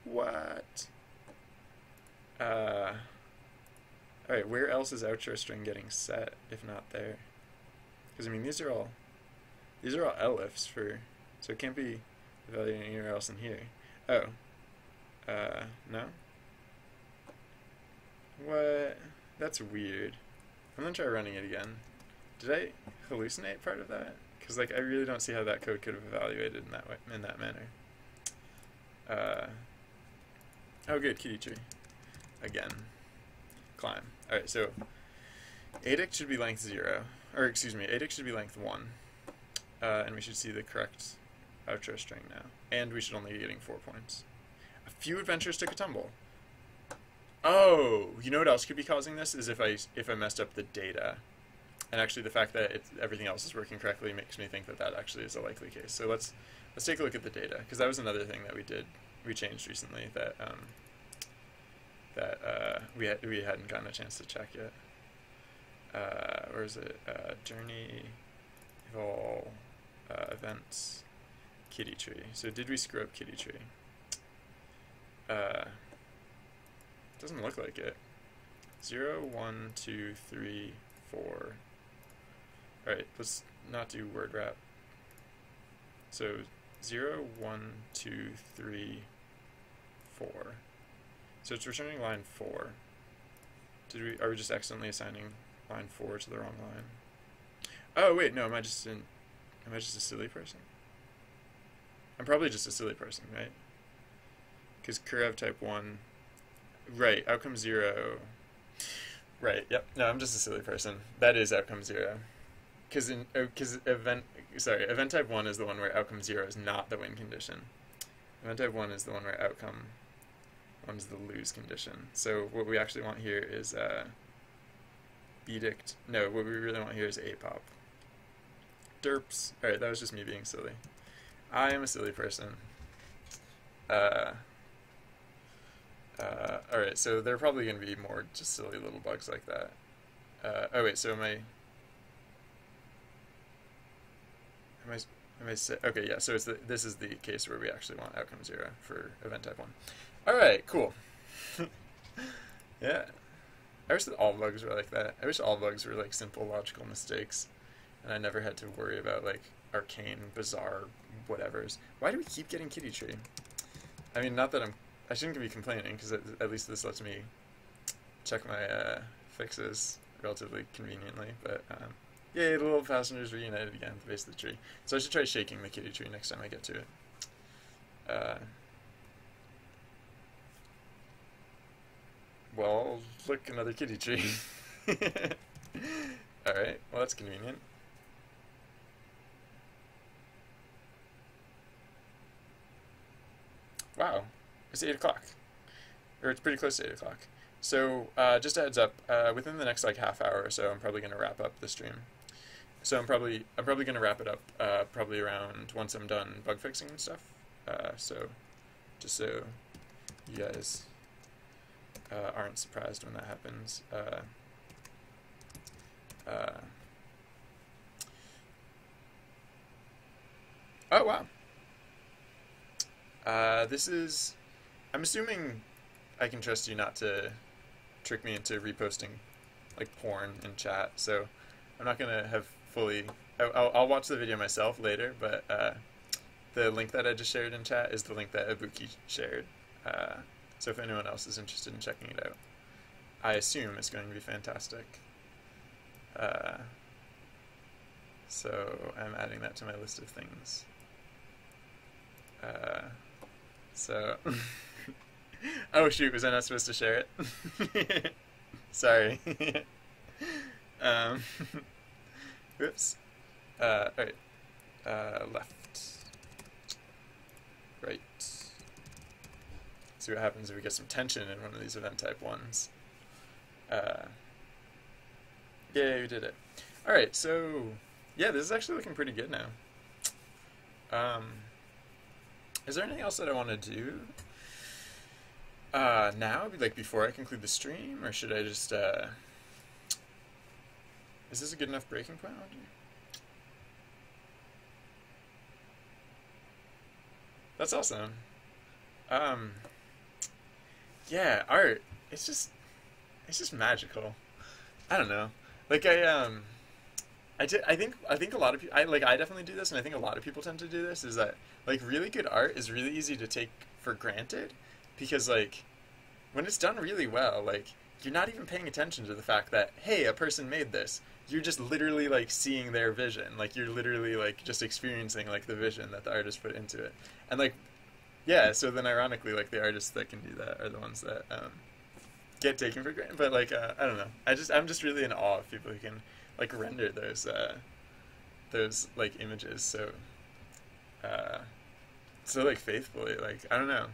What? Alright, where else is outro string getting set if not there? Because I mean these are all elifs for, so it can't be evaluating anywhere else in here. Oh. No? What? That's weird. I'm gonna try running it again. Did I hallucinate part of that? Because like I really don't see how that code could have evaluated in that way, in that manner. Oh good, kitty tree. Again. Climb. Alright, so adict should be length 0. Or excuse me, adict should be length 1. And we should see the correct outro string now. And we should only be getting 4 points. A few adventures took a tumble. Oh, you know what else could be causing this? Is if I messed up the data. And actually the fact that everything else is working correctly makes me think that that actually is a likely case. So let's take a look at the data, because that was another thing that we changed recently that we hadn't gotten a chance to check yet. Or is it journey evol events kitty tree? So did we screw up kitty tree? Doesn't look like it. 0, 1, 2, 3, 4. Alright, let's not do word wrap. So 0, 1, 2, 3, 4. So it's returning line 4. Are we just accidentally assigning line 4 to the wrong line? Oh wait, no, am I just a silly person? I'm probably just a silly person, right? Because Kurev type 1, right, outcome 0. Right, yep. No, I'm just a silly person. That is outcome 0. Because event type 1 is the one where outcome 0 is not the win condition. Event type 1 is the one where outcome 1 is the lose condition. So what we actually want here is bedict. No, what we really want here is apop. Derps. Alright, that was just me being silly. I am a silly person. Alright, so there are probably going to be more just silly little bugs like that. Oh wait, so okay, yeah, so this is the case where we actually want outcome 0 for event type 1. Alright, cool. Yeah. I wish that all bugs were like that. I wish all bugs were like simple logical mistakes, and I never had to worry about like arcane, bizarre whatevers. Why do we keep getting kitty tree? I mean, not that I shouldn't be complaining, because at least this lets me check my fixes relatively conveniently, but yay, the little passengers reunited again at the base of the tree. So I should try shaking the kitty tree next time I get to it. Well, look, another kitty tree. Alright, well that's convenient. Wow, it's 8 o'clock. Or it's pretty close to 8 o'clock. So, just a heads up, within the next like half hour or so, I'm probably going to wrap up the stream. So I'm probably going to wrap it up probably around once I'm done bug fixing and stuff. So, just so you guys aren't surprised when that happens. Oh wow. I'm assuming I can trust you not to trick me into reposting like porn in chat, so I'm not gonna have fully. I'll watch the video myself later, but the link that I just shared in chat is the link that Ibuki shared. So if anyone else is interested in checking it out, I assume it's going to be fantastic. So I'm adding that to my list of things. So, oh shoot, was I not supposed to share it? Sorry. Whoops. Alright. Left. Right. See what happens if we get some tension in one of these event type 1s. Yay, we did it. Alright, so Yeah, this is actually looking pretty good now. Um, is there anything else that I want to do now, like before I conclude the stream, or should I just? Is this a good enough breaking point? That's awesome. Um, yeah, art. It's just it's just magical. I don't know. Like I think a lot of people I definitely do this, and I think a lot of people tend to do this. Is that like really good art is really easy to take for granted because like when it's done really well, like you're not even paying attention to the fact that hey, a person made this. You're just literally like seeing their vision. Like you're literally like just experiencing like the vision that the artist put into it. And like yeah, so then ironically like the artists that can do that are the ones that get taken for granted. But like I don't know. I'm just really in awe of people who can like render those like images uh so like faithfully. Like I don't know.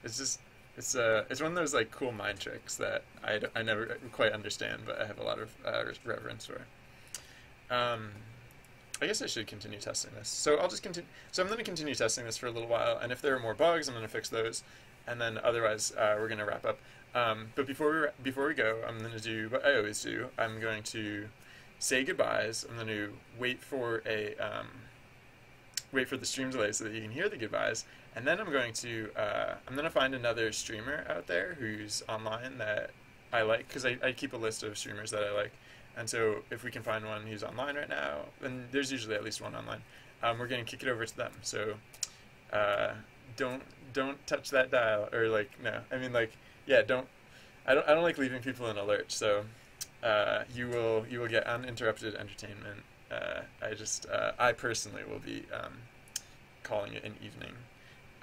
It's just it's one of those like cool mind tricks that I never quite understand, but I have a lot of reverence for. Um, I guess I should continue testing this. So I'll just continue. So I'm going to continue testing this for a little while, and if there are more bugs, I'm going to fix those, and then otherwise we're going to wrap up. But before we go, I'm going to do what I always do. I'm going to say goodbyes. I'm going to wait for the stream delay so that you can hear the goodbyes, and then I'm going to find another streamer out there who's online that I like, because I keep a list of streamers that I like, and so if we can find one who's online right now, and there's usually at least one online, we're going to kick it over to them. So don't touch that dial, or like no, I mean like yeah, I don't like leaving people in alert. So you will get uninterrupted entertainment. I personally will be calling it an evening.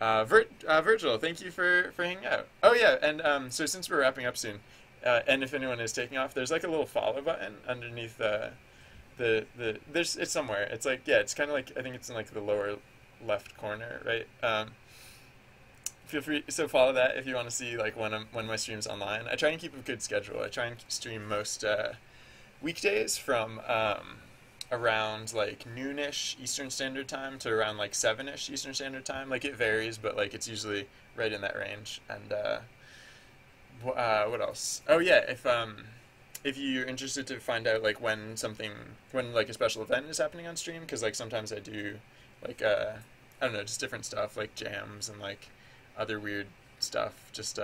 Virgil, thank you for hanging out. Oh yeah, and so since we're wrapping up soon, and if anyone is taking off, there's like a little follow button underneath it's somewhere. It's like yeah, it's kind of like I think it's in like the lower left corner, right? Feel free follow that if you want to see like when my stream's online. I try and keep a good schedule. I try and stream most weekdays from around like noonish Eastern Standard Time to around like 7ish Eastern Standard Time. Like it varies, but like it's usually right in that range. And what else? Oh yeah, if you're interested to find out like when like a special event is happening on stream, because like sometimes I do like I don't know, just different stuff like jams and like other weird stuff. Just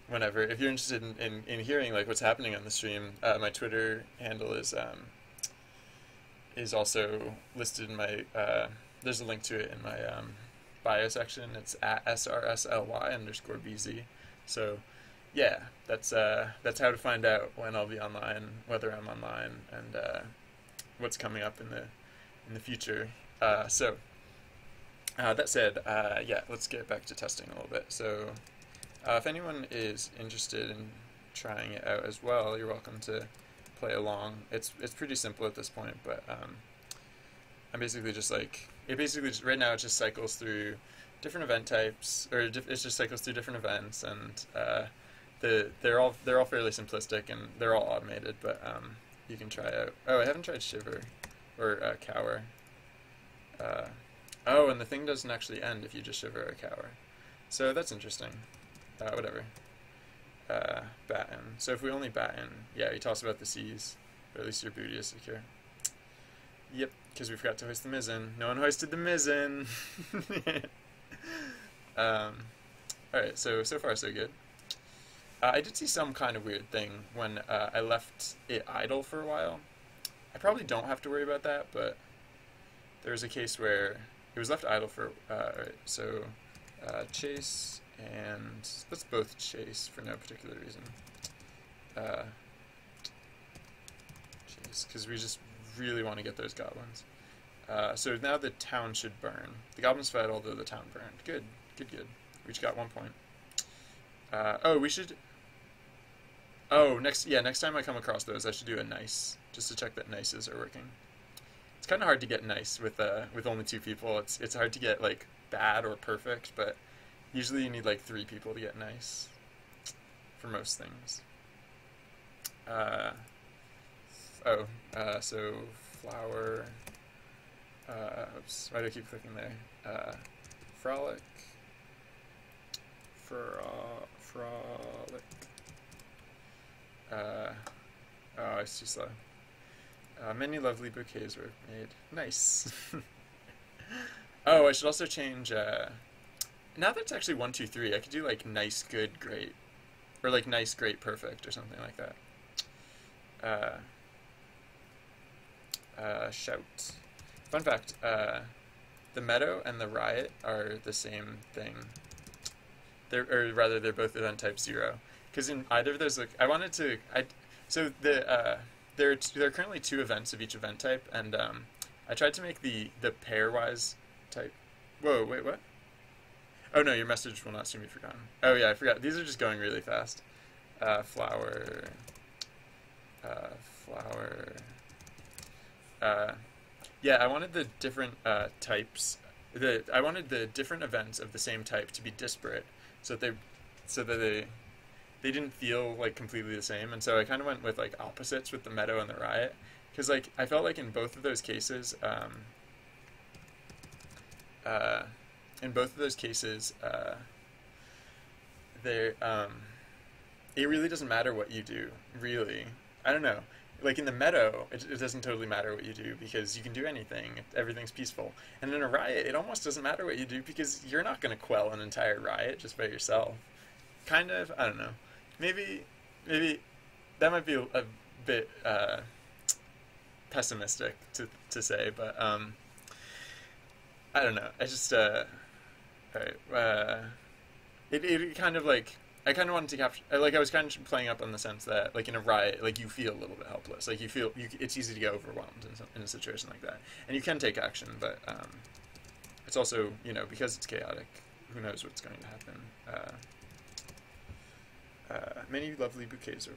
whenever if you're interested in hearing like what's happening on the stream, my Twitter handle is also listed in my there's a link to it in my bio section. It's at srsly_bz. So yeah, that's how to find out when I'll be online, whether I'm online, and what's coming up in the future. So that said, yeah, let's get back to testing a little bit. So if anyone is interested in trying it out as well, you're welcome to play along. It's pretty simple at this point, but I'm basically just like right now it just cycles through different event types, or it just cycles through different events, and they're all fairly simplistic and they're all automated, but you can try out. Oh, I haven't tried Shiver or Cower. Oh, and the thing doesn't actually end if you just Shiver or Cower, so that's interesting. Whatever. Batten. So if we only batten, yeah, he talks about the seas, but at least your booty is secure. Yep, because we forgot to hoist the mizzen. No one hoisted the mizzen. Alright, so far so good. I did see some kind of weird thing when I left it idle for a while. I probably don't have to worry about that, but there was a case where it was left idle for, alright, so chase, and let's both chase for no particular reason. Chase, because we just really want to get those goblins. So now the town should burn. The goblins fled, although the town burned. Good. We just got 1 point. Oh, we should... Oh, next time I come across those, I should do a nice, just to check that nices are working. It's kind of hard to get nice with only 2 people. It's hard to get like bad or perfect, but usually you need like 3 people to get nice for most things. So flower. Oops, why do I keep clicking there? Frolic. Frolic. Oh, it's too slow. Many lovely bouquets were made. Nice. Oh, I should also change, now that's actually 1, 2, 3, I could do like nice, good, great. Or like nice, great, perfect, or something like that. Shout. Fun fact, the Meadow and the Riot are the same thing. Or rather, they're both event type 0. Because in either of those, like, so there are currently 2 events of each event type, and I tried to make the pairwise type. Whoa, wait, what? Oh no, your message will not soon be forgotten. Oh yeah, I forgot. These are just going really fast. Flower. Flower. Yeah, I wanted the different types. I wanted the different events of the same type to be disparate, so that they didn't feel like completely the same. And so I kind of went with like opposites with the Meadow and the Riot, because like I felt like in both of those cases, there it really doesn't matter what you do. Really, I don't know. Like in the Meadow, it doesn't totally matter what you do because you can do anything. Everything's peaceful. And in a riot, it almost doesn't matter what you do because you're not going to quell an entire riot just by yourself. Kind of, I don't know. Maybe that might be a bit pessimistic to say, but I don't know. I just alright. It kind of like I kind of wanted to capture, like I was kind of playing up on the sense that like in a riot, like you feel a little bit helpless, like it's easy to get overwhelmed in a situation like that, and you can take action, but it's also, you know, because it's chaotic, who knows what's going to happen. Many lovely bouquets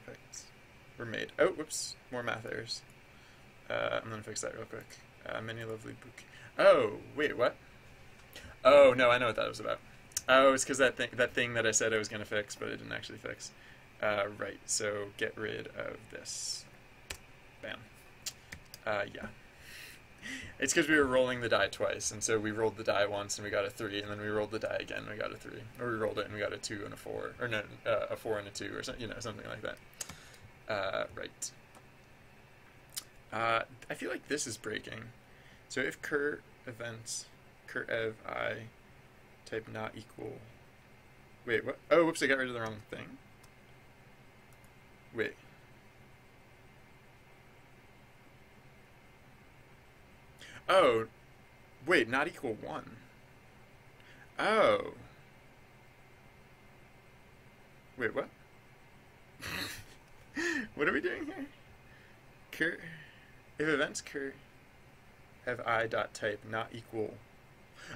were made. Oh, whoops, more math errors. I'm gonna fix that real quick. Many lovely bouquets. Oh, wait, what? Oh no, I know what that was about. Oh, it's because that thing that I said I was going to fix, but it didn't actually fix. Right, so get rid of this. Bam. Yeah. It's because we were rolling the die twice, and so we rolled the die once and we got a 3, and then we rolled the die again and we got a 3. Or we rolled it and we got a 2 and a 4. Or no, a 4 and a 2, or something, you know, something like that. Right. I feel like this is breaking. So if cur events, cur ev I type not equal. Wait, what? Oh, whoops, I got rid of the wrong thing. Wait. Oh, wait, not equal 1. Oh. Wait, what? What are we doing here? Cur, if events cur have I dot type not equal.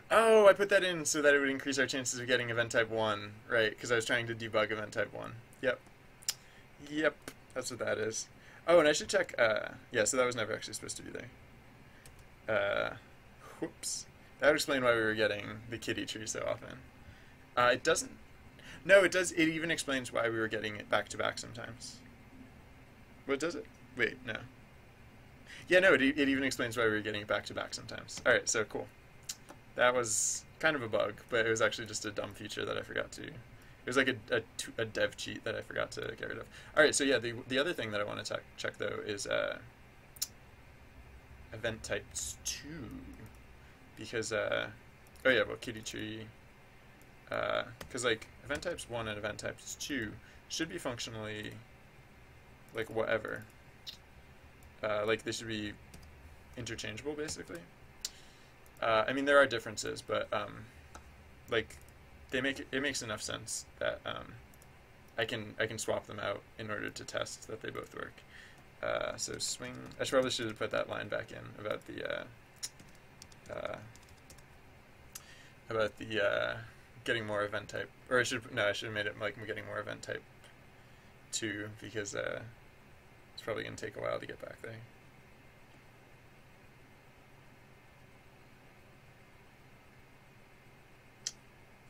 Oh, I put that in so that it would increase our chances of getting event type 1, right? Because I was trying to debug event type 1. Yep. Yep, that's what that is. Oh, and I should check, yeah, so that was never actually supposed to be there. Whoops. That would explain why we were getting the kitty tree so often. It doesn't. No, it does. It even explains why we were getting it back to back sometimes. What does it? Wait, no. Yeah, no, it even explains why we were getting it back to back sometimes. Alright, so cool. That was kind of a bug, but it was actually just a dumb feature that I forgot to. It was like a dev cheat that I forgot to get rid of. Alright, so yeah, the other thing that I want to check though is event types 2. Because, oh yeah, well, kitty tree. Because, like, event types 1 and event types 2 should be functionally, like, whatever. Like, they should be interchangeable, basically. I mean, there are differences, but, like, it makes enough sense that, I can swap them out in order to test that they both work. So swing, I probably should have put that line back in about the getting more event type, or I should have made it like getting more event type 2, because it's probably going to take a while to get back there.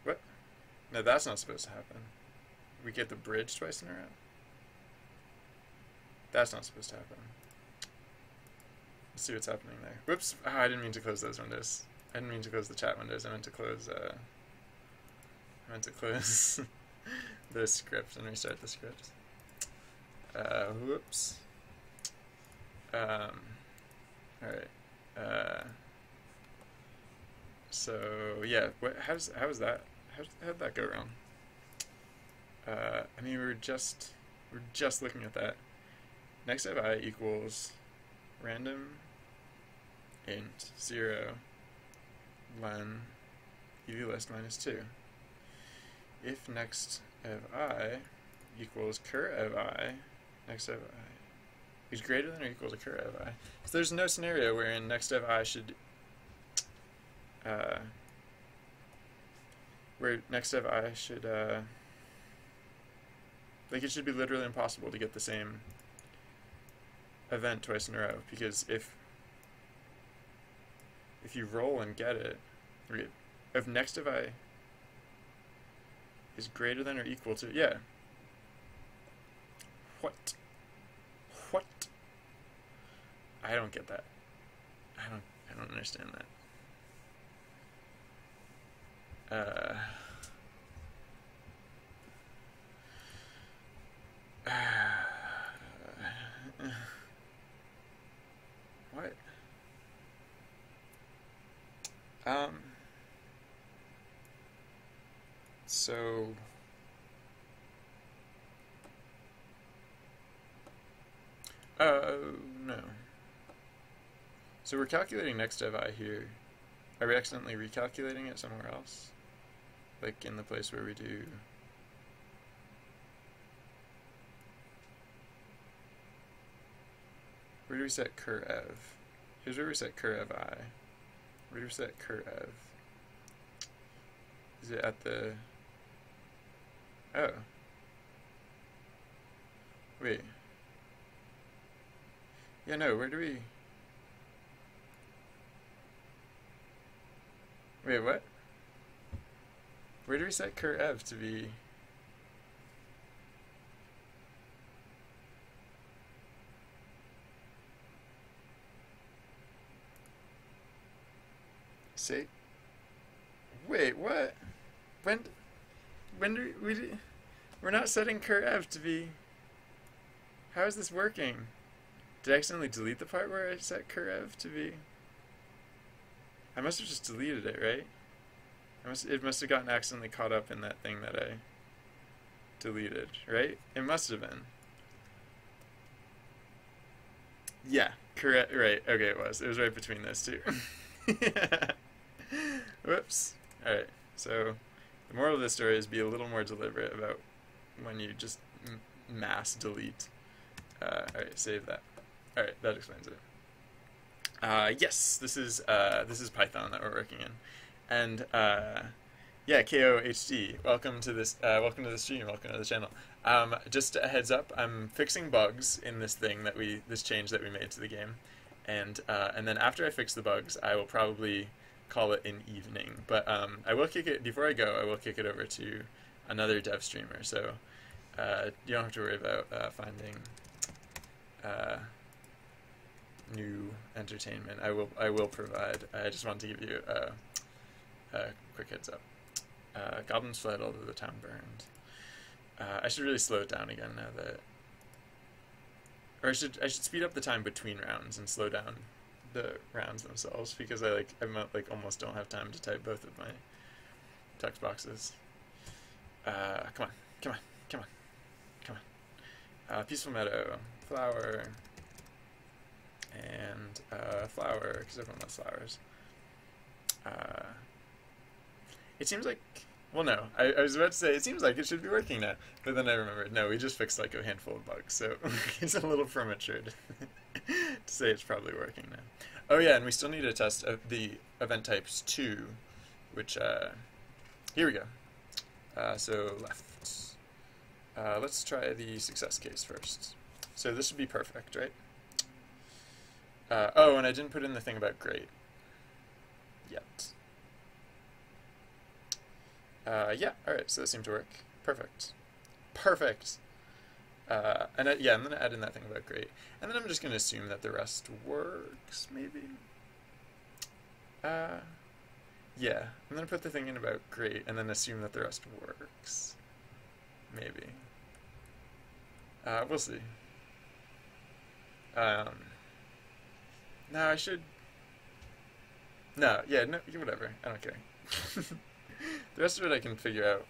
What? No, that's not supposed to happen. We get the bridge twice in a row? That's not supposed to happen. Let's see what's happening there. Whoops! Oh, I didn't mean to close those windows. I didn't mean to close the chat windows. I meant to close. The script and restart the script. Whoops. All right. So yeah, how was that? How'd that go wrong? I mean, we're just looking at that. Next of I equals random int 0 len ev list minus 2. If next of I equals cur of I, next of I is greater than or equal to cur of I. So there's no scenario wherein next of I should where next of I should like it should be literally impossible to get the same event twice in a row, because if you roll and get it, if next of I is greater than or equal to, yeah. What? I don't get that. I don't understand that. What? So no. So we're calculating next of I here. Are we accidentally recalculating it somewhere else? Like in the place where we do... Where do we set cur ev? Here's where we set cur ev I. Where do we set cur ev? Is it at the... Oh. Wait. Yeah, no, where do we... Wait, what? Where do we set cur ev to be... Say... Wait, what? When do we're not setting cur ev to be... How is this working? Did I accidentally delete the part where I set cur ev to be... I must have just deleted it, right? It must have gotten accidentally caught up in that thing that I deleted, right? It must have been. Yeah, correct, right. Okay, it was. It was right between those two. Whoops. Alright, so the moral of this story is be a little more deliberate about when you just mass delete. Alright, save that. Alright, that explains it. Yes, this is Python that we're working in, and yeah, KOHD. Welcome to this. Welcome to the stream. Welcome to the channel. Just a heads up, I'm fixing bugs in this change that we made to the game, and then after I fix the bugs, I will probably call it an evening. But I will kick it before I go. I will kick it over to another dev streamer, so you don't have to worry about finding. New entertainment. I will provide. I just wanted to give you a quick heads up. Goblins fled, although the town burned. I should really slow it down again now that, or I should speed up the time between rounds and slow down the rounds themselves, because I almost don't have time to type both of my text boxes. Come on. Peaceful meadow, flower. And flower, because everyone loves flowers. It seems like, well, no, I was about to say it seems like it should be working now, but then I remembered, no, we just fixed like a handful of bugs, so it's a little premature to say it's probably working now. Oh yeah, and we still need a test of the event types 2, which, here we go. So left. Let's try the success case first. So this would be perfect, right? Oh, and I didn't put in the thing about great yet. Yeah, alright, so that seemed to work. Perfect. Yeah, I'm going to add in that thing about great. And then I'm just going to assume that the rest works, maybe. Yeah, I'm going to put the thing in about great and then assume that the rest works. Maybe. We'll see. No, I should... No, yeah, no, whatever. I don't care. The rest of it I can figure out.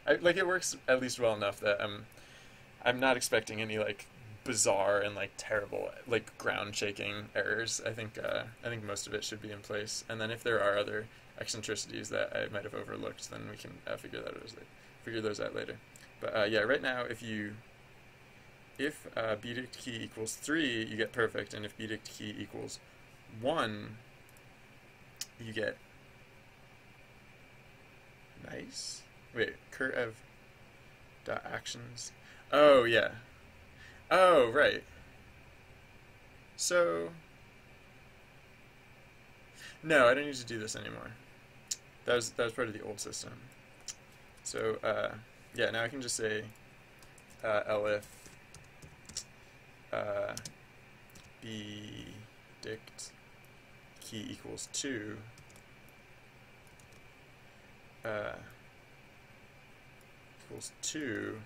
It works at least well enough that I'm not expecting any, like, bizarre and, like, terrible, like, ground-shaking errors. I think most of it should be in place. And then if there are other eccentricities that I might have overlooked, then we can figure those out later. But, yeah, right now, if bdict key equals 3, you get perfect, and if bdict key equals 1, you get nice. Wait, curve dot actions. Oh yeah. Oh right. So no, I don't need to do this anymore. That was part of the old system. So yeah, now I can just say elif bdict key equals 2. Equals 2,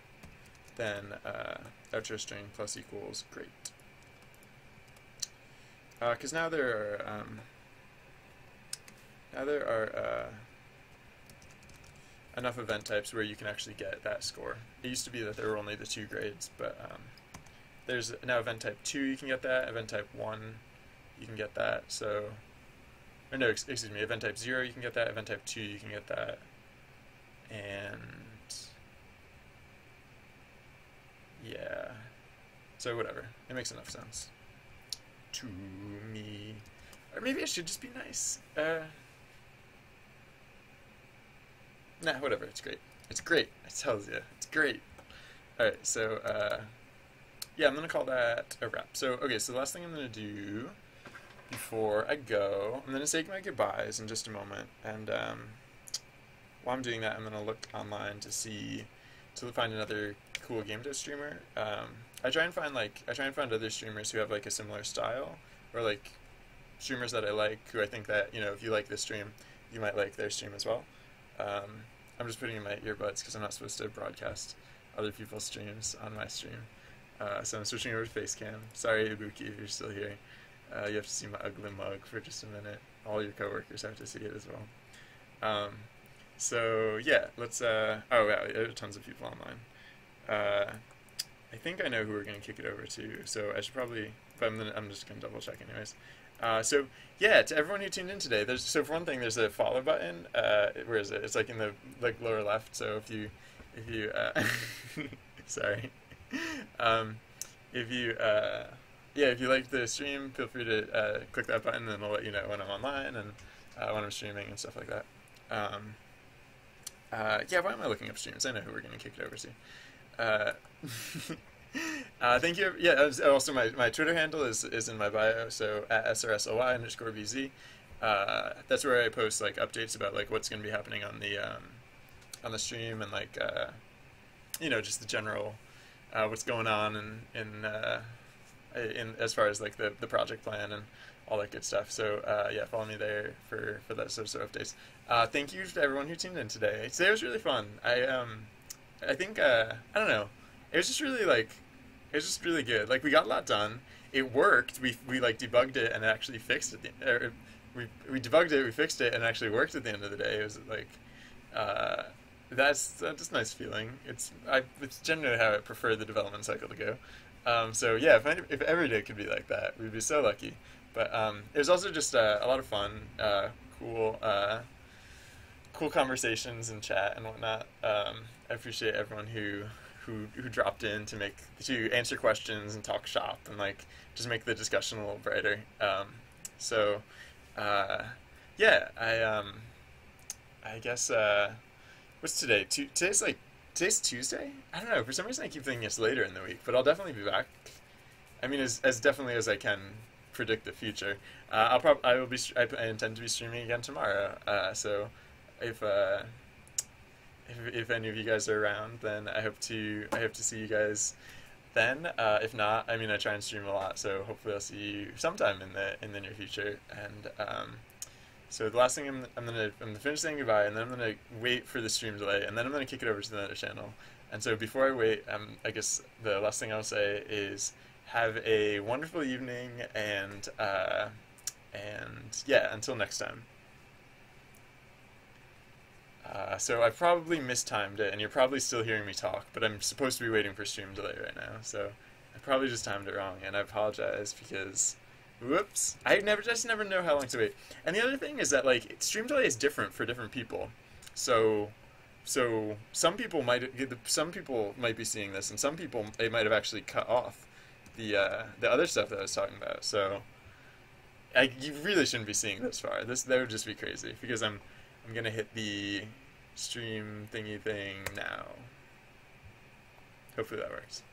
then outro string plus equals great. Because now there are enough event types where you can actually get that score. It used to be that there were only the 2 grades, but there's now event type 2 you can get that, event type 1 you can get that, so... Or no, excuse me, event type 0 you can get that, event type 2 you can get that, and... yeah. So whatever. It makes enough sense. To me. Or maybe I should just be nice. Nah, whatever, it's great. It's great, I tells you. It's great. Alright, so, yeah, I'm gonna call that a wrap. So, okay, so the last thing I'm gonna do before I go, I'm going to say my goodbyes in just a moment, and while I'm doing that, I'm going to look online to find another cool game dev streamer. I try and find other streamers who have like a similar style, or like streamers that I like, who I think that, you know, if you like this stream, you might like their stream as well. I'm just putting in my earbuds because I'm not supposed to broadcast other people's streams on my stream. So I'm switching over to Facecam. Sorry, Ibuki, if you're still here. You have to see my ugly mug for just a minute. All your coworkers have to see it as well. So yeah, let's. Oh wow, there are tons of people online. I think I know who we're gonna kick it over to. So I should probably. But I'm just gonna double check anyways. So yeah, to everyone who tuned in today, so for one thing, there's a follow button. Where is it? It's like in the lower left. So if you sorry, if you like the stream, feel free to click that button, and it'll let you know when I'm online and when I'm streaming and stuff like that. Yeah, why am I looking up streams? I know who we're going to kick it over to. Thank you. Yeah, also my Twitter handle is in my bio, so at srsly_bz. That's where I post like updates about like what's going to be happening on the stream, and like you know, just the general what's going on in as far as like the project plan and all that good stuff. So yeah, follow me there for those sorts of updates. Thank you to everyone who tuned in today. Today was really fun. I think I don't know. It was just really good. Like we got a lot done. It worked. We like debugged it and it actually fixed it. We debugged it, we fixed it, and it actually worked at the end of the day. It was like that's just a nice feeling. It's generally how I prefer the development cycle to go. So yeah, if every day could be like that, we'd be so lucky. But it was also just a lot of fun, cool conversations and chat and whatnot. I appreciate everyone who dropped in to answer questions and talk shop and like just make the discussion a little brighter. So yeah, I guess what's today? Today's Tuesday? I don't know. For some reason, I keep thinking it's later in the week, but I'll definitely be back. I mean, as definitely as I can predict the future. I intend to be streaming again tomorrow. So if any of you guys are around, then I hope to see you guys then. If not, I mean, I try and stream a lot, so hopefully I'll see you sometime in the near future. And so the last thing I'm gonna finish saying goodbye, and then I'm gonna wait for the stream delay, and then I'm gonna kick it over to the other channel. And so before I wait, I guess the last thing I'll say is have a wonderful evening, and yeah, until next time. So I probably mistimed it, and you're probably still hearing me talk, but I'm supposed to be waiting for stream delay right now, so I probably just timed it wrong, and I apologize because, whoops, just never know how long to wait. And the other thing is that like stream delay is different for different people, so some people might be seeing this, and some people they might have actually cut off the other stuff that I was talking about. So you really shouldn't be seeing this far. That would just be crazy because I'm gonna hit the stream thingy thing now. Hopefully that works.